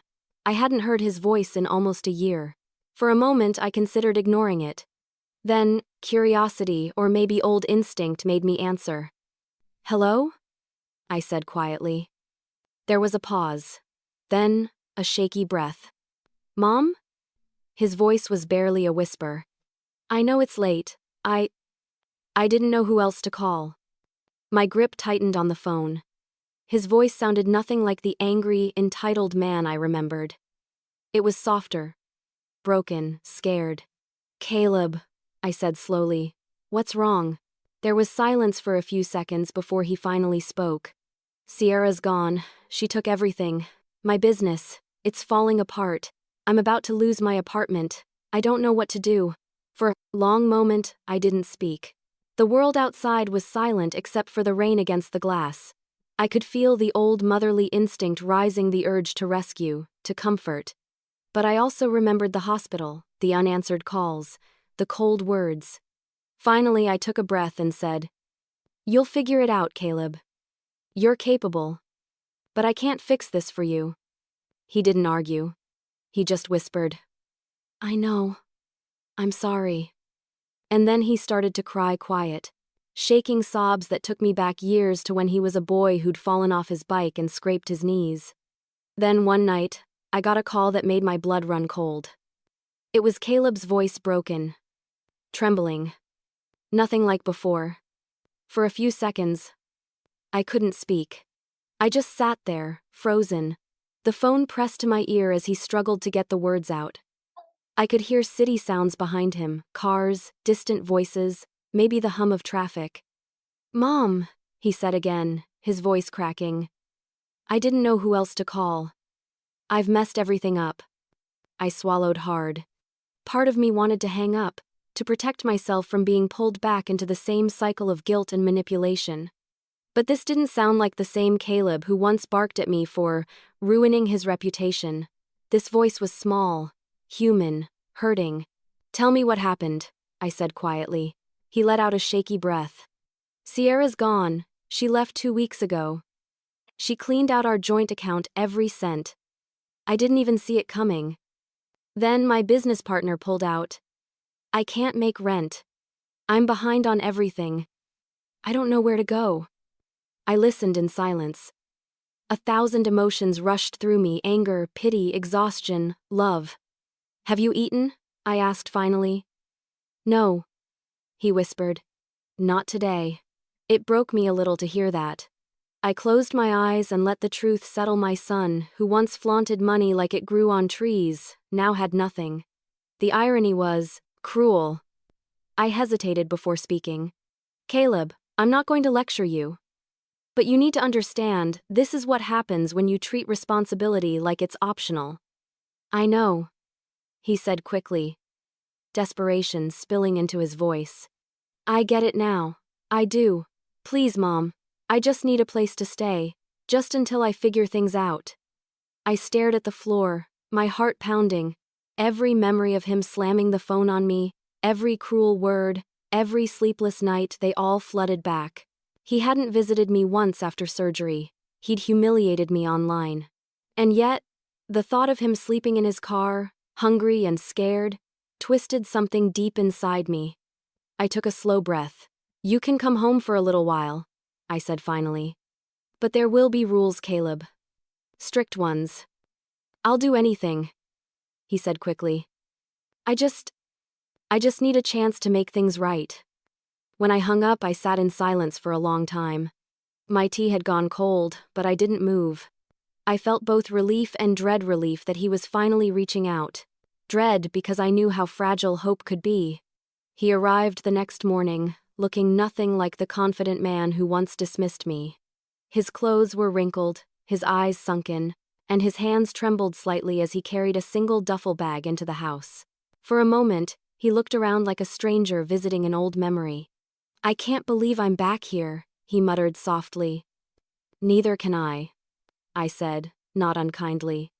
I hadn't heard his voice in almost a year. For a moment, I considered ignoring it. Then, curiosity or maybe old instinct made me answer. "Hello?" I said quietly. There was a pause. Then, a shaky breath. "Mom?" His voice was barely a whisper. "I know it's late. I didn't know who else to call." My grip tightened on the phone. His voice sounded nothing like the angry, entitled man I remembered. It was softer. Broken, scared. "Caleb," I said slowly. "What's wrong?" There was silence for a few seconds before he finally spoke. "Sierra's gone. She took everything. My business. It's falling apart. I'm about to lose my apartment. I don't know what to do." For a long moment, I didn't speak. The world outside was silent except for the rain against the glass. I could feel the old motherly instinct rising, the urge to rescue, to comfort. But I also remembered the hospital, the unanswered calls, the cold words. Finally, I took a breath and said, "You'll figure it out, Caleb. You're capable. But I can't fix this for you." He didn't argue. He just whispered, "I know. I'm sorry." And then he started to cry quiet, shaking sobs that took me back years to when he was a boy who'd fallen off his bike and scraped his knees. Then one night, I got a call that made my blood run cold. It was Caleb's voice, broken, trembling. Nothing like before. For a few seconds, I couldn't speak. I just sat there, frozen. The phone pressed to my ear as he struggled to get the words out. I could hear city sounds behind him, cars, distant voices, maybe the hum of traffic. "Mom," he said again, his voice cracking. I didn't know who else to call. "I've messed everything up." I swallowed hard. Part of me wanted to hang up, to protect myself from being pulled back into the same cycle of guilt and manipulation. But this didn't sound like the same Caleb who once barked at me for ruining his reputation. This voice was small, human, hurting. "Tell me what happened," I said quietly. He let out a shaky breath. "Sierra's gone. She left 2 weeks ago. She cleaned out our joint account every cent. I didn't even see it coming. Then my business partner pulled out. I can't make rent. I'm behind on everything. I don't know where to go." I listened in silence. 1,000 emotions rushed through me: anger, pity, exhaustion, love. "Have you eaten?" I asked finally. "No," he whispered. "Not today." It broke me a little to hear that. I closed my eyes and let the truth settle. My son, who once flaunted money like it grew on trees, now had nothing. The irony was cruel. I hesitated before speaking. "Caleb, I'm not going to lecture you. But you need to understand, this is what happens when you treat responsibility like it's optional." "I know," he said quickly, desperation spilling into his voice. "I get it now. I do. Please, Mom. I just need a place to stay, just until I figure things out." I stared at the floor, my heart pounding. Every memory of him slamming the phone on me, every cruel word, every sleepless night, they all flooded back. He hadn't visited me once after surgery. He'd humiliated me online. And yet, the thought of him sleeping in his car, hungry and scared, twisted something deep inside me. I took a slow breath. "You can come home for a little while," I said finally. "But there will be rules, Caleb. Strict ones." "I'll do anything," he said quickly. I just need a chance to make things right." When I hung up, I sat in silence for a long time. My tea had gone cold, but I didn't move. I felt both relief and dread. Relief that he was finally reaching out. Dread because I knew how fragile hope could be. He arrived the next morning, looking nothing like the confident man who once dismissed me. His clothes were wrinkled, his eyes sunken, and his hands trembled slightly as he carried a single duffel bag into the house. For a moment, he looked around like a stranger visiting an old memory. "I can't believe I'm back here," he muttered softly. "Neither can I said, not unkindly.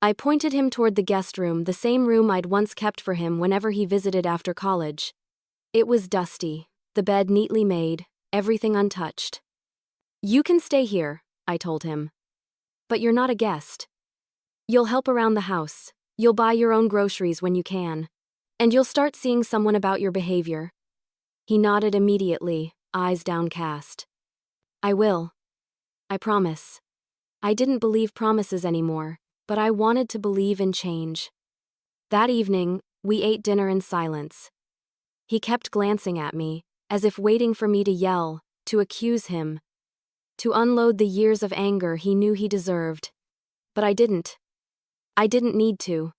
I pointed him toward the guest room, the same room I'd once kept for him whenever he visited after college. It was dusty, the bed neatly made, everything untouched. "You can stay here," I told him. "But you're not a guest." You'll help around the house. You'll buy your own groceries when you can. And you'll start seeing someone about your behavior. He nodded immediately, eyes downcast. I will. I promise. I didn't believe promises anymore, but I wanted to believe in change. That evening, we ate dinner in silence. He kept glancing at me, as if waiting for me to yell, to accuse him, to unload the years of anger he knew he deserved. But I didn't. I didn't need to.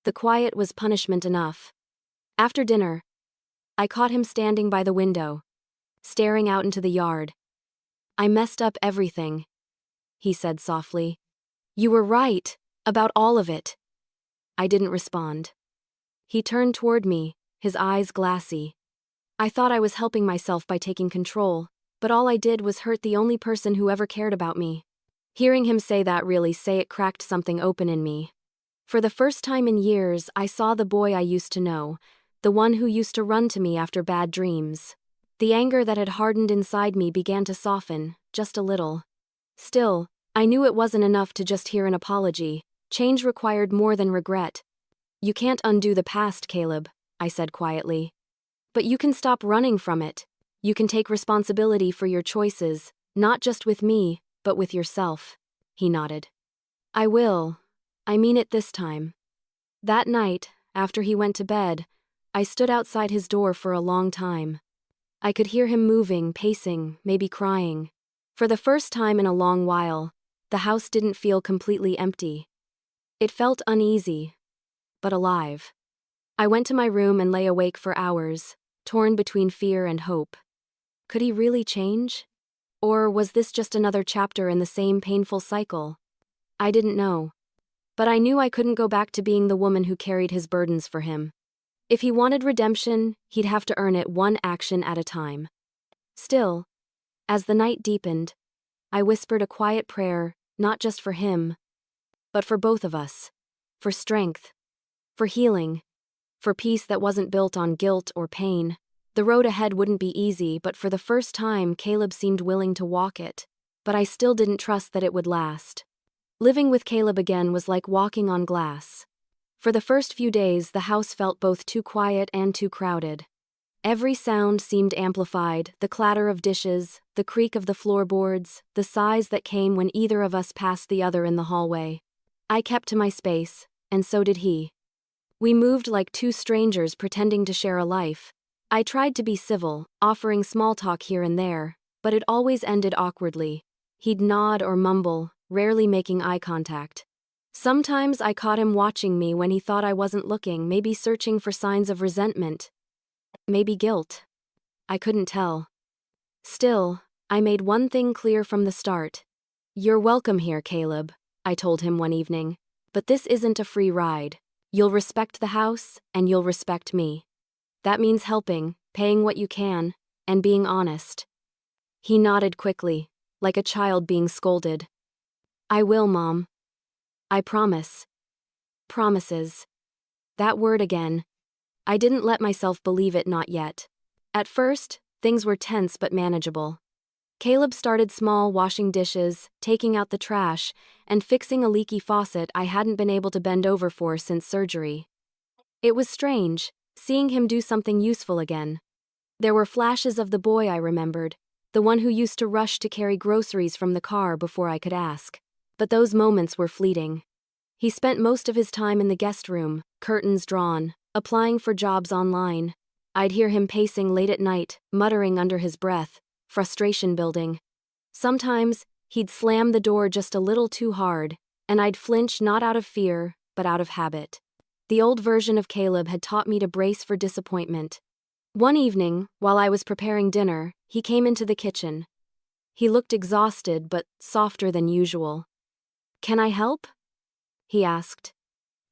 The quiet was punishment enough. After dinner, I caught him standing by the window, staring out into the yard. I messed up everything, he said softly. You were right, about all of it. I didn't respond. He turned toward me, his eyes glassy. I thought I was helping myself by taking control, but all I did was hurt the only person who ever cared about me. Hearing him say it cracked something open in me. For the first time in years, I saw the boy I used to know, the one who used to run to me after bad dreams. The anger that had hardened inside me began to soften, just a little. Still, I knew it wasn't enough to just hear an apology. Change required more than regret. You can't undo the past, Caleb, I said quietly. But you can stop running from it. You can take responsibility for your choices, not just with me, but with yourself. He nodded. I will. I mean it this time. That night, after he went to bed, I stood outside his door for a long time. I could hear him moving, pacing, maybe crying. For the first time in a long while, the house didn't feel completely empty. It felt uneasy, but alive. I went to my room and lay awake for hours, torn between fear and hope. Could he really change? Or was this just another chapter in the same painful cycle? I didn't know. But I knew I couldn't go back to being the woman who carried his burdens for him. If he wanted redemption, he'd have to earn it one action at a time. Still, as the night deepened, I whispered a quiet prayer, not just for him, but for both of us. For strength. For healing. For peace that wasn't built on guilt or pain. The road ahead wouldn't be easy, but for the first time, Caleb seemed willing to walk it. But I still didn't trust that it would last. Living with Caleb again was like walking on glass. For the first few days, the house felt both too quiet and too crowded. Every sound seemed amplified, the clatter of dishes, the creak of the floorboards, the sighs that came when either of us passed the other in the hallway. I kept to my space, and so did he. We moved like two strangers pretending to share a life. I tried to be civil, offering small talk here and there, but it always ended awkwardly. He'd nod or mumble, rarely making eye contact. Sometimes I caught him watching me when he thought I wasn't looking, maybe searching for signs of resentment. Maybe guilt. I couldn't tell. Still, I made one thing clear from the start. You're welcome here, Caleb, I told him one evening. But this isn't a free ride. You'll respect the house, and you'll respect me. That means helping, paying what you can, and being honest. He nodded quickly, like a child being scolded. I will, Mom. I promise. Promises. That word again. I didn't let myself believe it, not yet. At first, things were tense but manageable. Caleb started small, washing dishes, taking out the trash, and fixing a leaky faucet I hadn't been able to bend over for since surgery. It was strange, seeing him do something useful again. There were flashes of the boy I remembered, the one who used to rush to carry groceries from the car before I could ask. But those moments were fleeting. He spent most of his time in the guest room, curtains drawn, applying for jobs online. I'd hear him pacing late at night, muttering under his breath, frustration building. Sometimes, he'd slam the door just a little too hard, and I'd flinch not out of fear, but out of habit. The old version of Caleb had taught me to brace for disappointment. One evening, while I was preparing dinner, he came into the kitchen. He looked exhausted, but softer than usual. Can I help? He asked.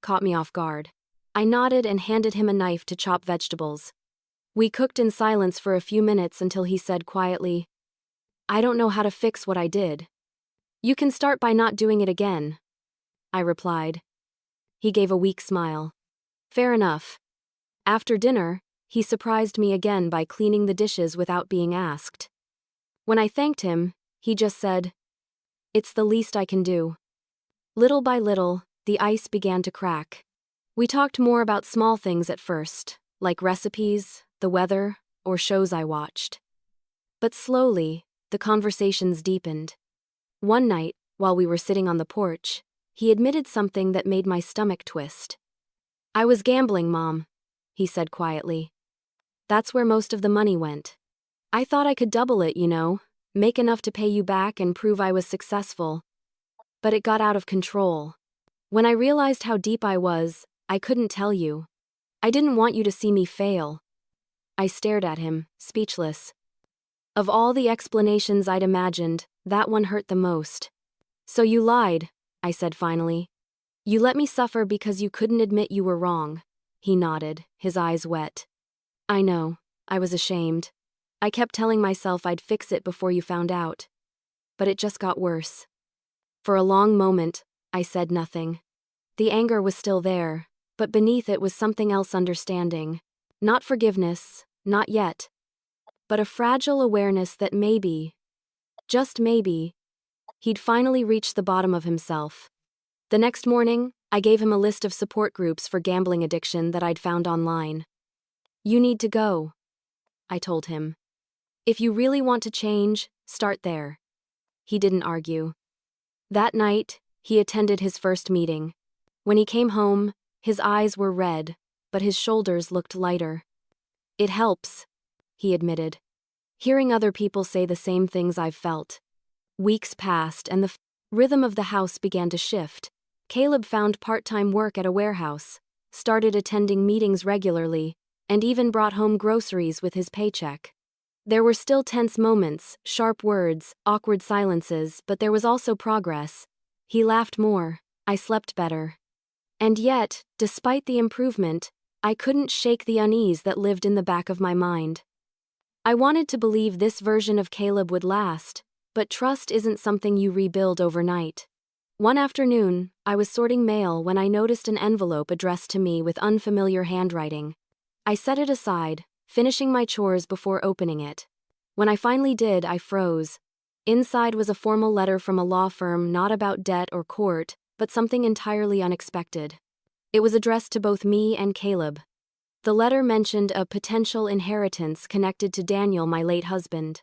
Caught me off guard. I nodded and handed him a knife to chop vegetables. We cooked in silence for a few minutes until he said quietly, I don't know how to fix what I did. You can start by not doing it again, I replied. He gave a weak smile. Fair enough. After dinner, he surprised me again by cleaning the dishes without being asked. When I thanked him, he just said, It's the least I can do. Little by little, the ice began to crack. We talked more about small things at first, like recipes, the weather, or shows I watched. But slowly, the conversations deepened. One night, while we were sitting on the porch, he admitted something that made my stomach twist. "I was gambling, Mom," he said quietly. "That's where most of the money went. I thought I could double it, make enough to pay you back and prove I was successful. But it got out of control. When I realized how deep I was, I couldn't tell you. I didn't want you to see me fail." I stared at him, speechless. Of all the explanations I'd imagined, that one hurt the most. "So you lied," I said finally. "You let me suffer because you couldn't admit you were wrong." He nodded, his eyes wet. "I know, I was ashamed. I kept telling myself I'd fix it before you found out. But it just got worse." For a long moment, I said nothing. The anger was still there, but beneath it was something else: understanding. Not forgiveness, not yet. But a fragile awareness that maybe, just maybe, he'd finally reached the bottom of himself. The next morning, I gave him a list of support groups for gambling addiction that I'd found online. "You need to go," I told him. "If you really want to change, start there." He didn't argue. That night, he attended his first meeting. When he came home, his eyes were red, but his shoulders looked lighter. "It helps," he admitted. "Hearing other people say the same things I've felt." Weeks passed and the rhythm of the house began to shift. Caleb found part-time work at a warehouse, started attending meetings regularly, and even brought home groceries with his paycheck. There were still tense moments, sharp words, awkward silences, but there was also progress. He laughed more, I slept better. And yet, despite the improvement, I couldn't shake the unease that lived in the back of my mind. I wanted to believe this version of Caleb would last, but trust isn't something you rebuild overnight. One afternoon, I was sorting mail when I noticed an envelope addressed to me with unfamiliar handwriting. I set it aside, finishing my chores before opening it. When I finally did, I froze. Inside was a formal letter from a law firm, not about debt or court, but something entirely unexpected. It was addressed to both me and Caleb. The letter mentioned a potential inheritance connected to Daniel, my late husband.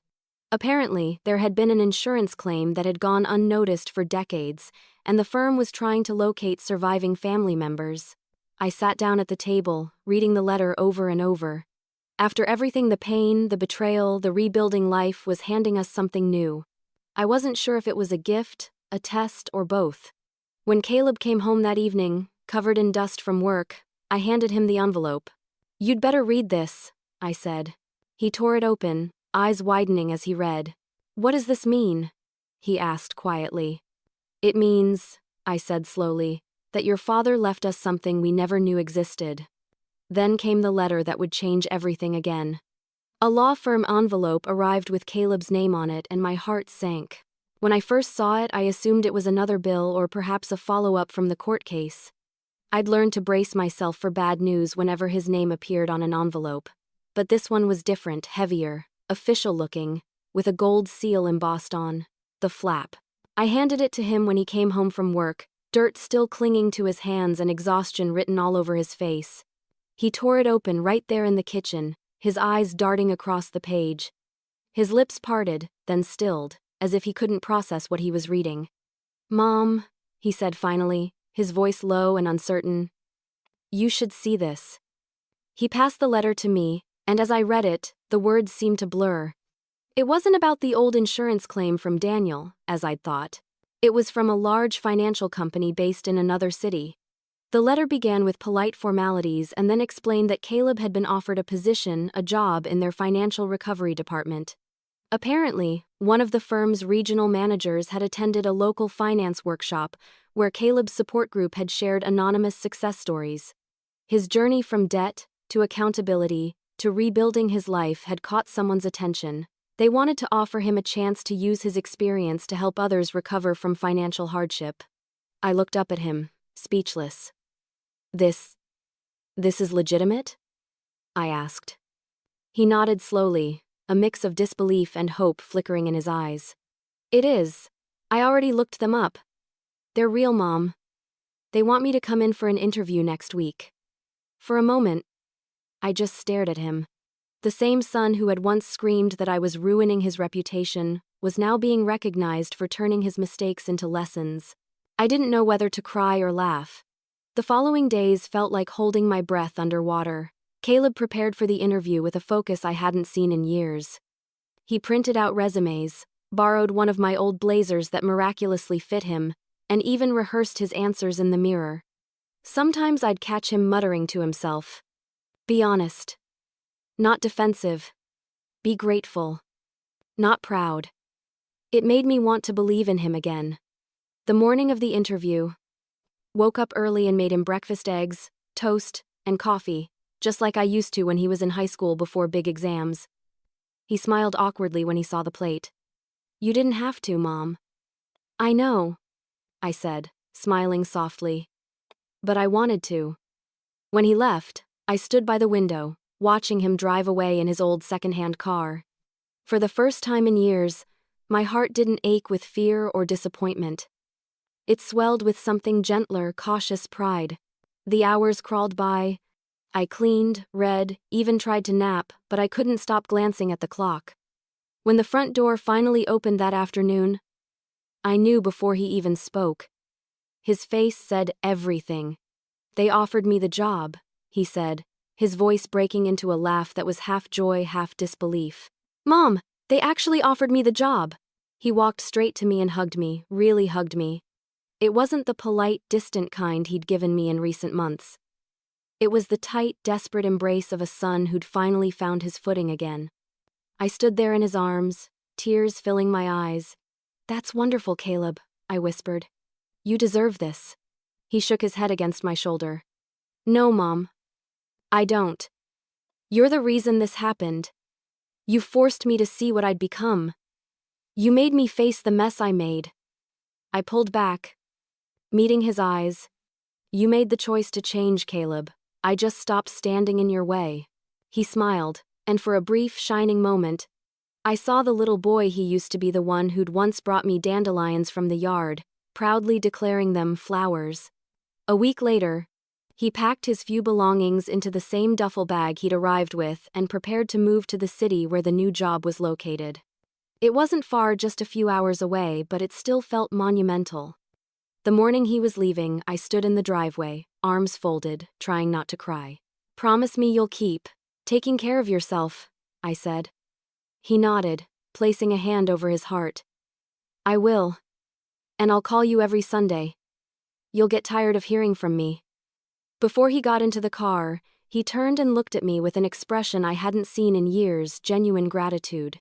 Apparently, there had been an insurance claim that had gone unnoticed for decades, and the firm was trying to locate surviving family members. I sat down at the table, reading the letter over and over. After everything, the pain, the betrayal, the rebuilding life was handing us something new. I wasn't sure if it was a gift, a test, or both. When Caleb came home that evening, covered in dust from work, I handed him the envelope. "You'd better read this," I said. He tore it open, eyes widening as he read. "What does this mean?" he asked quietly. "It means," I said slowly, "that your father left us something we never knew existed." Then came the letter that would change everything again. A law firm envelope arrived with Caleb's name on it, and my heart sank. When I first saw it, I assumed it was another bill or perhaps a follow-up from the court case. I'd learned to brace myself for bad news whenever his name appeared on an envelope. But this one was different, heavier, official-looking, with a gold seal embossed on the flap. I handed it to him when he came home from work, dirt still clinging to his hands and exhaustion written all over his face. He tore it open right there in the kitchen, his eyes darting across the page. His lips parted, then stilled, as if he couldn't process what he was reading. "Mom," he said finally, his voice low and uncertain, "you should see this." He passed the letter to me, and as I read it, the words seemed to blur. It wasn't about the old insurance claim from Daniel, as I'd thought. It was from a large financial company based in another city. The letter began with polite formalities and then explained that Caleb had been offered a job in their financial recovery department. Apparently, one of the firm's regional managers had attended a local finance workshop where Caleb's support group had shared anonymous success stories. His journey from debt to accountability to rebuilding his life had caught someone's attention. They wanted to offer him a chance to use his experience to help others recover from financial hardship. I looked up at him, speechless. This is legitimate?" I asked. He nodded slowly, a mix of disbelief and hope flickering in his eyes. "It is. I already looked them up. They're real, Mom." They want me to come in for an interview next week. For a moment, I just stared at him. The same son who had once screamed that I was ruining his reputation was now being recognized for turning his mistakes into lessons. I didn't know whether to cry or laugh. The following days felt like holding my breath underwater. Caleb prepared for the interview with a focus I hadn't seen in years. He printed out resumes, borrowed one of my old blazers that miraculously fit him, and even rehearsed his answers in the mirror. Sometimes I'd catch him muttering to himself, "Be honest. Not defensive. Be grateful. Not proud." It made me want to believe in him again. The morning of the interview, woke up early and made him breakfast eggs, toast, and coffee, just like I used to when he was in high school before big exams. He smiled awkwardly when he saw the plate. "You didn't have to, Mom." "I know," I said, smiling softly. "But I wanted to." When he left, I stood by the window, watching him drive away in his old second-hand car. For the first time in years, my heart didn't ache with fear or disappointment. It swelled with something gentler, cautious pride. The hours crawled by. I cleaned, read, even tried to nap, but I couldn't stop glancing at the clock. When the front door finally opened that afternoon, I knew before he even spoke. His face said everything. "They offered me the job," he said, his voice breaking into a laugh that was half joy, half disbelief. "Mom, they actually offered me the job." He walked straight to me and hugged me, really hugged me. It wasn't the polite, distant kind he'd given me in recent months. It was the tight, desperate embrace of a son who'd finally found his footing again. I stood there in his arms, tears filling my eyes. "That's wonderful, Caleb," I whispered. "You deserve this." He shook his head against my shoulder. "No, Mom. I don't. You're the reason this happened. You forced me to see what I'd become. You made me face the mess I made." I pulled back, meeting his eyes. "You made the choice to change, Caleb. I just stopped standing in your way." He smiled, and for a brief, shining moment, I saw the little boy he used to be, the one who'd once brought me dandelions from the yard, proudly declaring them flowers. A week later, he packed his few belongings into the same duffel bag he'd arrived with and prepared to move to the city where the new job was located. It wasn't far, just a few hours away, but it still felt monumental. The morning he was leaving, I stood in the driveway, arms folded, trying not to cry. "Promise me you'll keep taking care of yourself," I said. He nodded, placing a hand over his heart. "I will. And I'll call you every Sunday. You'll get tired of hearing from me." Before he got into the car, he turned and looked at me with an expression I hadn't seen in years, genuine gratitude.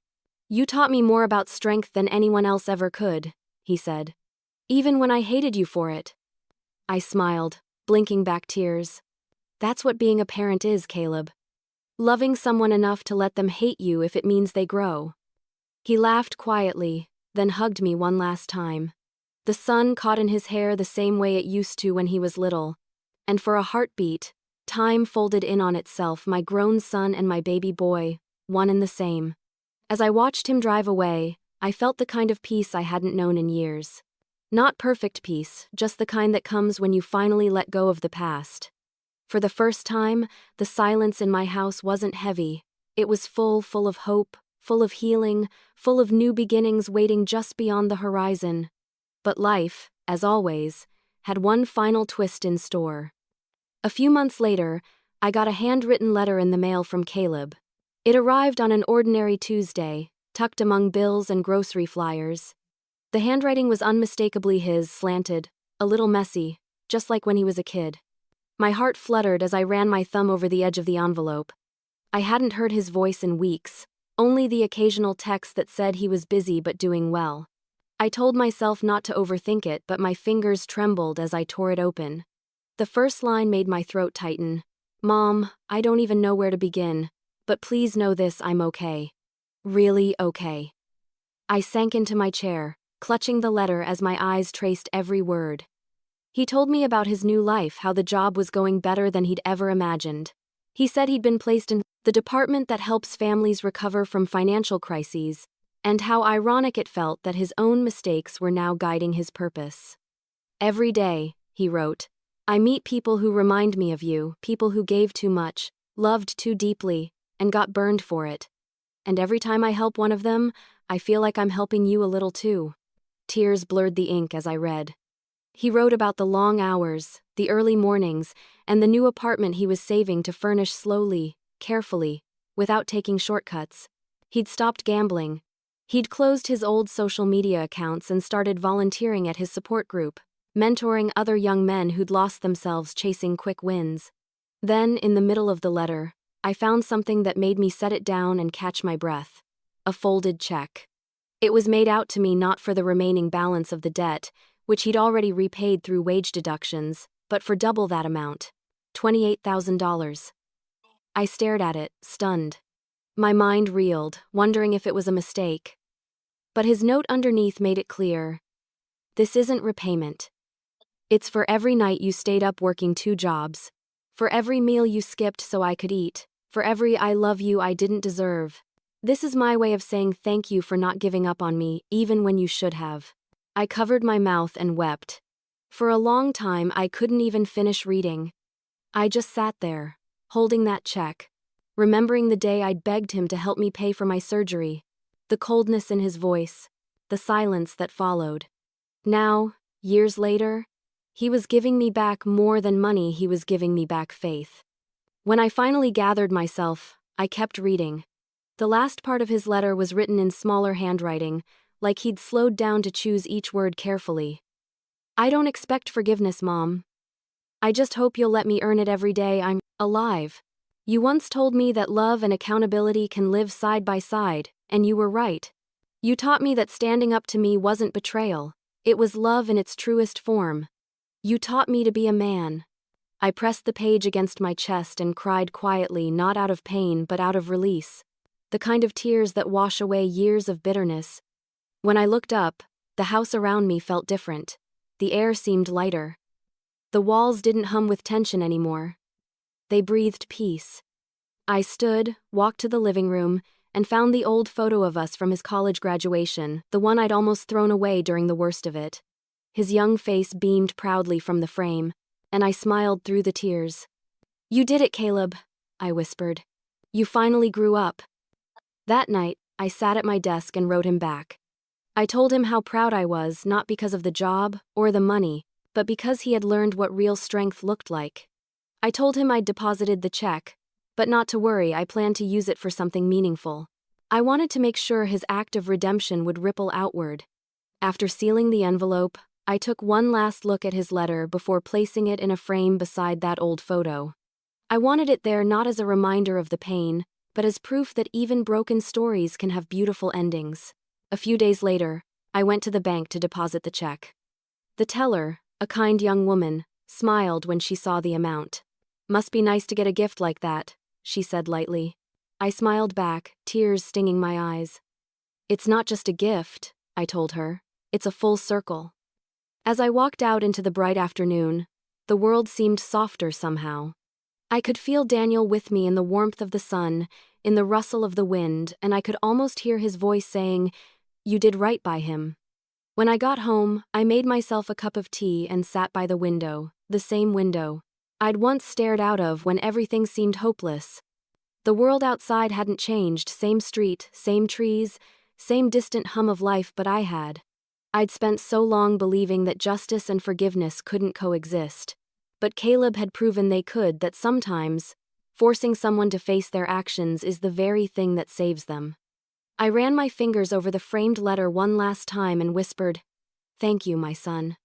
"You taught me more about strength than anyone else ever could," he said. "Even when I hated you for it." I smiled, blinking back tears. "That's what being a parent is, Caleb. Loving someone enough to let them hate you if it means they grow." He laughed quietly, then hugged me one last time. The sun caught in his hair the same way it used to when he was little, and for a heartbeat, time folded in on itself, my grown son and my baby boy, one and the same. As I watched him drive away, I felt the kind of peace I hadn't known in years. Not perfect peace, just the kind that comes when you finally let go of the past. For the first time, the silence in my house wasn't heavy. It was full of hope, full of healing, full of new beginnings waiting just beyond the horizon. But life, as always, had one final twist in store. A few months later, I got a handwritten letter in the mail from Caleb. It arrived on an ordinary Tuesday, tucked among bills and grocery flyers. The handwriting was unmistakably his, slanted, a little messy, just like when he was a kid. My heart fluttered as I ran my thumb over the edge of the envelope. I hadn't heard his voice in weeks, only the occasional text that said he was busy but doing well. I told myself not to overthink it, but my fingers trembled as I tore it open. The first line made my throat tighten. "Mom, I don't even know where to begin, but please know this, I'm okay. Really okay." I sank into my chair, clutching the letter as my eyes traced every word. He told me about his new life, how the job was going better than he'd ever imagined. He said he'd been placed in the department that helps families recover from financial crises, and how ironic it felt that his own mistakes were now guiding his purpose. "Every day," he wrote, I meet people who remind me of you, people who gave too much, loved too deeply, and got burned for it. And every time I help one of them, I feel like I'm helping you a little too. Tears blurred the ink as I read. He wrote about the long hours, the early mornings, and the new apartment he was saving to furnish slowly, carefully, without taking shortcuts. He'd stopped gambling. He'd closed his old social media accounts and started volunteering at his support group, mentoring other young men who'd lost themselves chasing quick wins. Then, in the middle of the letter, I found something that made me set it down and catch my breath. A folded check. It was made out to me not for the remaining balance of the debt, which he'd already repaid through wage deductions, but for double that amount. $28,000. I stared at it, stunned. My mind reeled, wondering if it was a mistake. But his note underneath made it clear. This isn't repayment. It's for every night you stayed up working 2 jobs. For every meal you skipped so I could eat. For every I love you I didn't deserve. This is my way of saying thank you for not giving up on me, even when you should have. I covered my mouth and wept. For a long time I couldn't even finish reading. I just sat there, holding that check, remembering the day I'd begged him to help me pay for my surgery, the coldness in his voice, the silence that followed. Now, years later, he was giving me back more than money, he was giving me back faith. When I finally gathered myself, I kept reading. The last part of his letter was written in smaller handwriting, like he'd slowed down to choose each word carefully. I don't expect forgiveness, Mom. I just hope you'll let me earn it every day I'm alive. You once told me that love and accountability can live side by side, and you were right. You taught me that standing up to me wasn't betrayal, it was love in its truest form. You taught me to be a man. I pressed the page against my chest and cried quietly, not out of pain but out of release. The kind of tears that wash away years of bitterness. When I looked up, the house around me felt different. The air seemed lighter. The walls didn't hum with tension anymore. They breathed peace. I stood, walked to the living room, and found the old photo of us from his college graduation, the one I'd almost thrown away during the worst of it. His young face beamed proudly from the frame, and I smiled through the tears. You did it, Caleb, I whispered. You finally grew up. That night, I sat at my desk and wrote him back. I told him how proud I was, not because of the job or the money, but because he had learned what real strength looked like. I told him I'd deposited the check, but not to worry, I planned to use it for something meaningful. I wanted to make sure his act of redemption would ripple outward. After sealing the envelope, I took one last look at his letter before placing it in a frame beside that old photo. I wanted it there not as a reminder of the pain, but as proof that even broken stories can have beautiful endings. A few days later, I went to the bank to deposit the check. The teller, a kind young woman, smiled when she saw the amount. Must be nice to get a gift like that, she said lightly. I smiled back, tears stinging my eyes. It's not just a gift, I told her. It's a full circle. As I walked out into the bright afternoon, the world seemed softer somehow. I could feel Daniel with me in the warmth of the sun, in the rustle of the wind, and I could almost hear his voice saying, "You did right by him." When I got home, I made myself a cup of tea and sat by the window, the same window I'd once stared out of when everything seemed hopeless. The world outside hadn't changed, same street, same trees, same distant hum of life, but I'd spent so long believing that justice and forgiveness couldn't coexist. But Caleb had proven they could, that sometimes, forcing someone to face their actions is the very thing that saves them. I ran my fingers over the framed letter one last time and whispered, "Thank you, my son."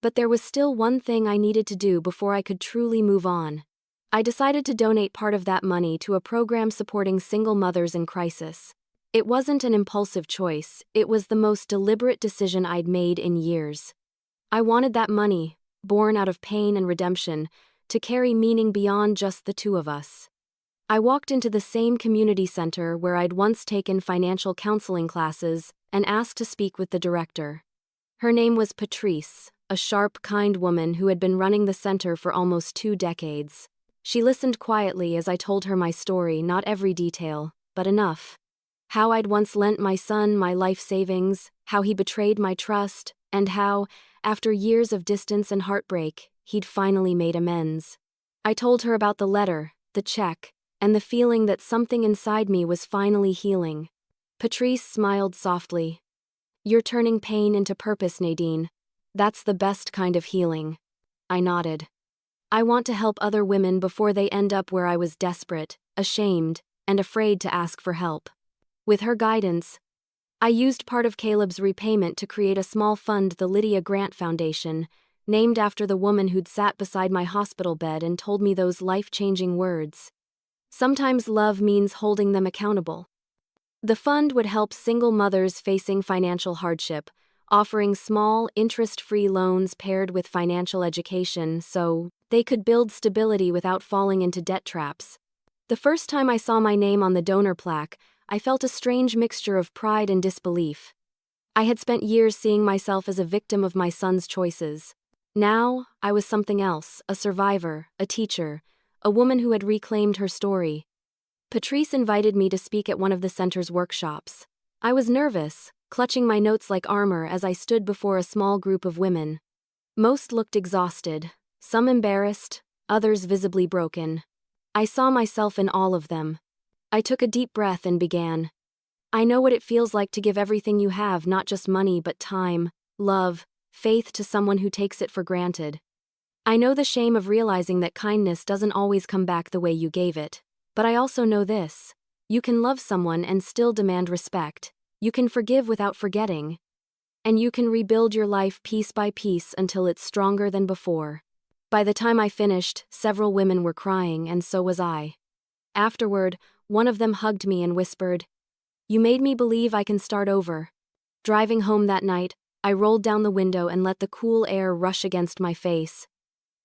But there was still one thing I needed to do before I could truly move on. I decided to donate part of that money to a program supporting single mothers in crisis. It wasn't an impulsive choice, it was the most deliberate decision I'd made in years. I wanted that money, born out of pain and redemption, to carry meaning beyond just the two of us. I walked into the same community center where I'd once taken financial counseling classes and asked to speak with the director. Her name was Patrice, a sharp, kind woman who had been running the center for almost 2 decades. She listened quietly as I told her my story, not every detail, but enough. How I'd once lent my son my life savings, how he betrayed my trust, and how, after years of distance and heartbreak, he'd finally made amends. I told her about the letter, the check, and the feeling that something inside me was finally healing. Patrice smiled softly. "You're turning pain into purpose, Nadine. That's the best kind of healing." I nodded. "I want to help other women before they end up where I was desperate, ashamed, and afraid to ask for help." With her guidance, I used part of Caleb's repayment to create a small fund, the Lydia Grant Foundation, named after the woman who'd sat beside my hospital bed and told me those life-changing words. "Sometimes love means holding them accountable." The fund would help single mothers facing financial hardship, offering small, interest-free loans paired with financial education so they could build stability without falling into debt traps. The first time I saw my name on the donor plaque, I felt a strange mixture of pride and disbelief. I had spent years seeing myself as a victim of my son's choices. Now, I was something else, a survivor, a teacher, a woman who had reclaimed her story. Patrice invited me to speak at one of the center's workshops. I was nervous, clutching my notes like armor as I stood before a small group of women. Most looked exhausted, some embarrassed, others visibly broken. I saw myself in all of them. I took a deep breath and began. "I know what it feels like to give everything you have, not just money but time, love, faith to someone who takes it for granted. I know the shame of realizing that kindness doesn't always come back the way you gave it. But I also know this. You can love someone and still demand respect. You can forgive without forgetting. And you can rebuild your life piece by piece until it's stronger than before." By the time I finished, several women were crying, and so was I. Afterward, one of them hugged me and whispered, "You made me believe I can start over." Driving home that night, I rolled down the window and let the cool air rush against my face.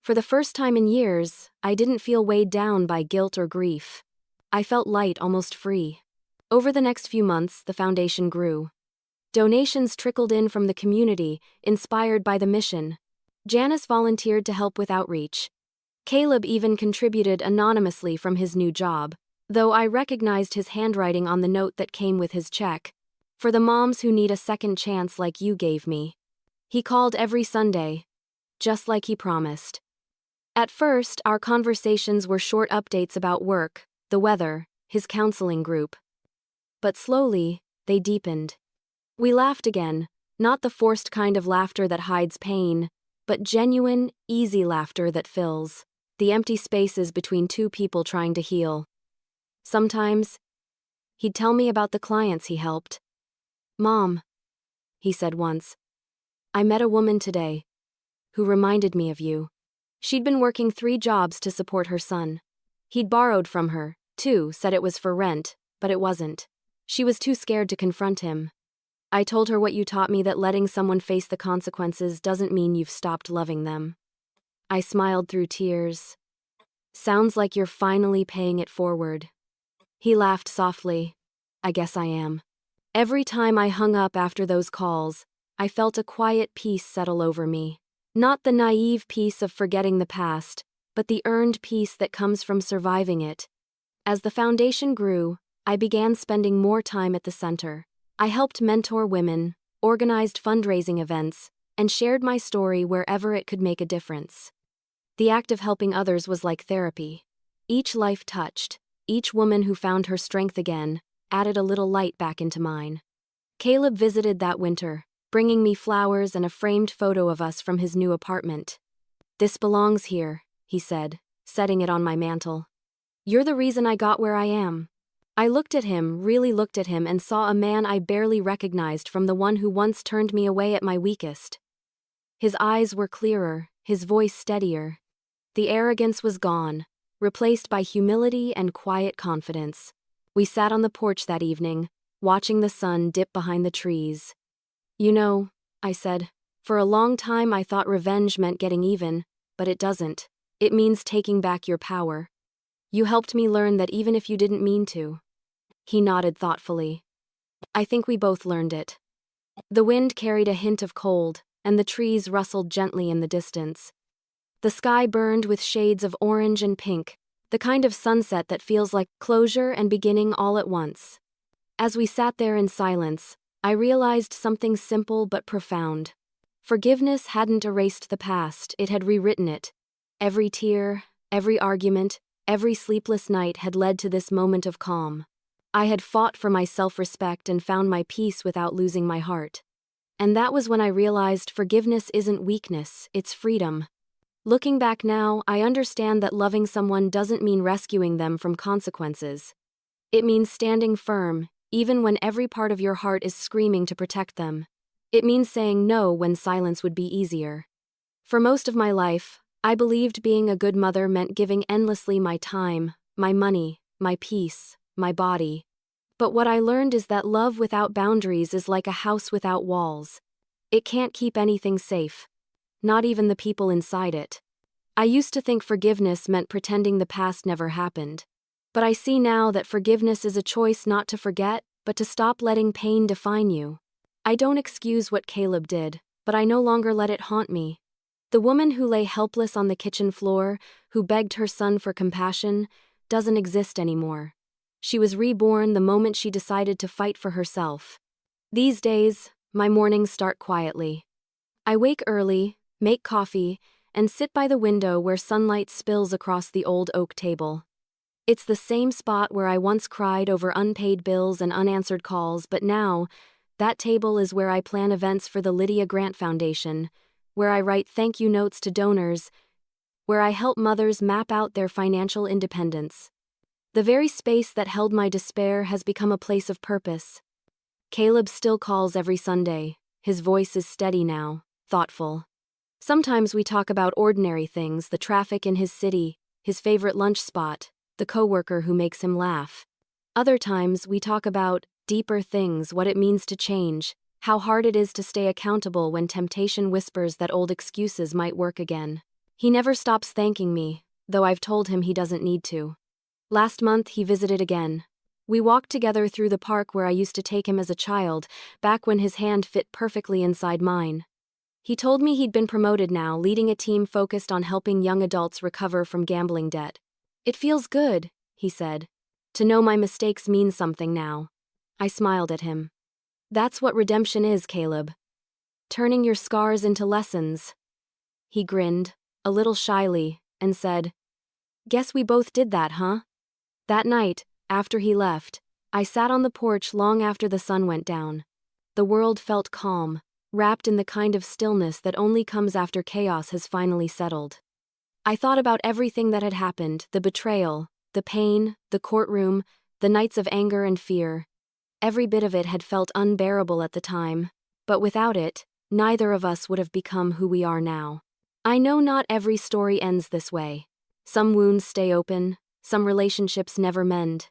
For the first time in years, I didn't feel weighed down by guilt or grief. I felt light, almost free. Over the next few months, the foundation grew. Donations trickled in from the community, inspired by the mission. Janice volunteered to help with outreach. Caleb even contributed anonymously from his new job, though I recognized his handwriting on the note that came with his check. "For the moms who need a second chance like you gave me." He called every Sunday, just like he promised. At first, our conversations were short updates about work, the weather, his counseling group. But slowly, they deepened. We laughed again, not the forced kind of laughter that hides pain, but genuine, easy laughter that fills the empty spaces between two people trying to heal. Sometimes, he'd tell me about the clients he helped. "Mom," he said once, "I met a woman today who reminded me of you. She'd been working 3 jobs to support her son. He'd borrowed from her, too, said it was for rent, but it wasn't. She was too scared to confront him. I told her what you taught me, that letting someone face the consequences doesn't mean you've stopped loving them." I smiled through tears. "Sounds like you're finally paying it forward." He laughed softly. "I guess I am." Every time I hung up after those calls, I felt a quiet peace settle over me. Not the naive peace of forgetting the past, but the earned peace that comes from surviving it. As the foundation grew, I began spending more time at the center. I helped mentor women, organized fundraising events, and shared my story wherever it could make a difference. The act of helping others was like therapy. Each life touched, each woman who found her strength again, added a little light back into mine. Caleb visited that winter, bringing me flowers and a framed photo of us from his new apartment. "This belongs here," he said, setting it on my mantel. "You're the reason I got where I am." I looked at him, really looked at him, and saw a man I barely recognized from the one who once turned me away at my weakest. His eyes were clearer, his voice steadier. The arrogance was gone, replaced by humility and quiet confidence. We sat on the porch that evening, watching the sun dip behind the trees. "You know," I said, "for a long time I thought revenge meant getting even, but it doesn't. It means taking back your power. You helped me learn that even if you didn't mean to." He nodded thoughtfully. I think we both learned it. The wind carried a hint of cold, and the trees rustled gently in the distance. The sky burned with shades of orange and pink, the kind of sunset that feels like closure and beginning all at once. As we sat there in silence, I realized something simple but profound. Forgiveness hadn't erased the past, it had rewritten it. Every tear, every argument, every sleepless night had led to this moment of calm. I had fought for my self-respect and found my peace without losing my heart. And that was when I realized forgiveness isn't weakness, it's freedom. Looking back now, I understand that loving someone doesn't mean rescuing them from consequences. It means standing firm, even when every part of your heart is screaming to protect them. It means saying no when silence would be easier. For most of my life, I believed being a good mother meant giving endlessly my time, my money, my peace, my body. But what I learned is that love without boundaries is like a house without walls. It can't keep anything safe, not even the people inside it. I used to think forgiveness meant pretending the past never happened. But I see now that forgiveness is a choice not to forget, but to stop letting pain define you. I don't excuse what Caleb did, but I no longer let it haunt me. The woman who lay helpless on the kitchen floor, who begged her son for compassion, doesn't exist anymore. She was reborn the moment she decided to fight for herself. These days, my mornings start quietly. I wake early, make coffee, and sit by the window where sunlight spills across the old oak table. It's the same spot where I once cried over unpaid bills and unanswered calls, but now, that table is where I plan events for the Lydia Grant Foundation, where I write thank you notes to donors, where I help mothers map out their financial independence. The very space that held my despair has become a place of purpose. Caleb still calls every Sunday. His voice is steady now, thoughtful. Sometimes we talk about ordinary things, the traffic in his city, his favorite lunch spot, the coworker who makes him laugh. Other times we talk about deeper things, what it means to change, how hard it is to stay accountable when temptation whispers that old excuses might work again. He never stops thanking me, though I've told him he doesn't need to. Last month he visited again. We walked together through the park where I used to take him as a child, back when his hand fit perfectly inside mine. He told me he'd been promoted now, leading a team focused on helping young adults recover from gambling debt. It feels good, he said, to know my mistakes mean something now. I smiled at him. That's what redemption is, Caleb. Turning your scars into lessons. He grinned, a little shyly, and said, "Guess we both did that, huh?" That night, after he left, I sat on the porch long after the sun went down. The world felt calm, wrapped in the kind of stillness that only comes after chaos has finally settled. I thought about everything that had happened, the betrayal, the pain, the courtroom, the nights of anger and fear. Every bit of it had felt unbearable at the time, but without it, neither of us would have become who we are now. I know not every story ends this way. Some wounds stay open, some relationships never mend.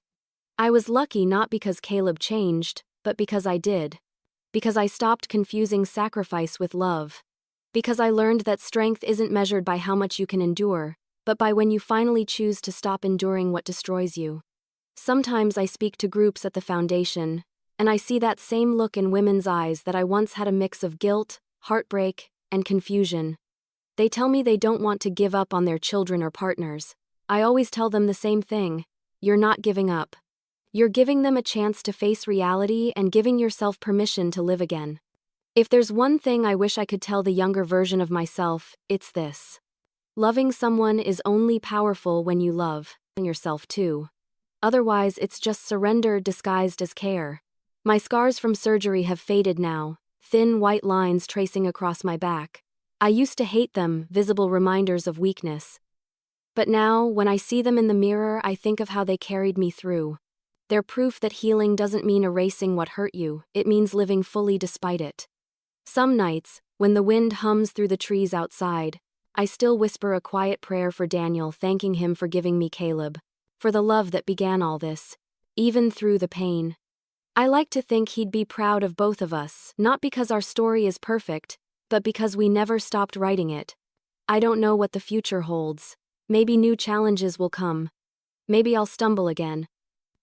I was lucky not because Caleb changed, but because I did. Because I stopped confusing sacrifice with love. Because I learned that strength isn't measured by how much you can endure, but by when you finally choose to stop enduring what destroys you. Sometimes I speak to groups at the foundation, and I see that same look in women's eyes that I once had a mix of guilt, heartbreak, and confusion. They tell me they don't want to give up on their children or partners. I always tell them the same thing: you're not giving up. You're giving them a chance to face reality and giving yourself permission to live again. If there's one thing I wish I could tell the younger version of myself, it's this. Loving someone is only powerful when you love yourself too. Otherwise, it's just surrender disguised as care. My scars from surgery have faded now, thin white lines tracing across my back. I used to hate them, visible reminders of weakness. But now, when I see them in the mirror, I think of how they carried me through. They're proof that healing doesn't mean erasing what hurt you, it means living fully despite it. Some nights, when the wind hums through the trees outside, I still whisper a quiet prayer for Daniel, thanking him for giving me Caleb, for the love that began all this, even through the pain. I like to think he'd be proud of both of us, not because our story is perfect, but because we never stopped writing it. I don't know what the future holds. Maybe new challenges will come. Maybe I'll stumble again.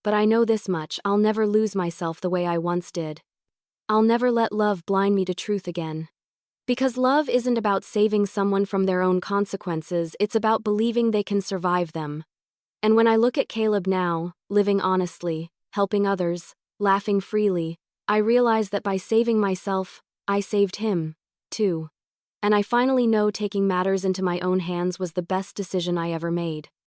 But I know this much: I'll never lose myself the way I once did. I'll never let love blind me to truth again. Because love isn't about saving someone from their own consequences, it's about believing they can survive them. And when I look at Caleb now, living honestly, helping others, laughing freely, I realize that by saving myself, I saved him, too. and I finally know taking matters into my own hands was the best decision I ever made.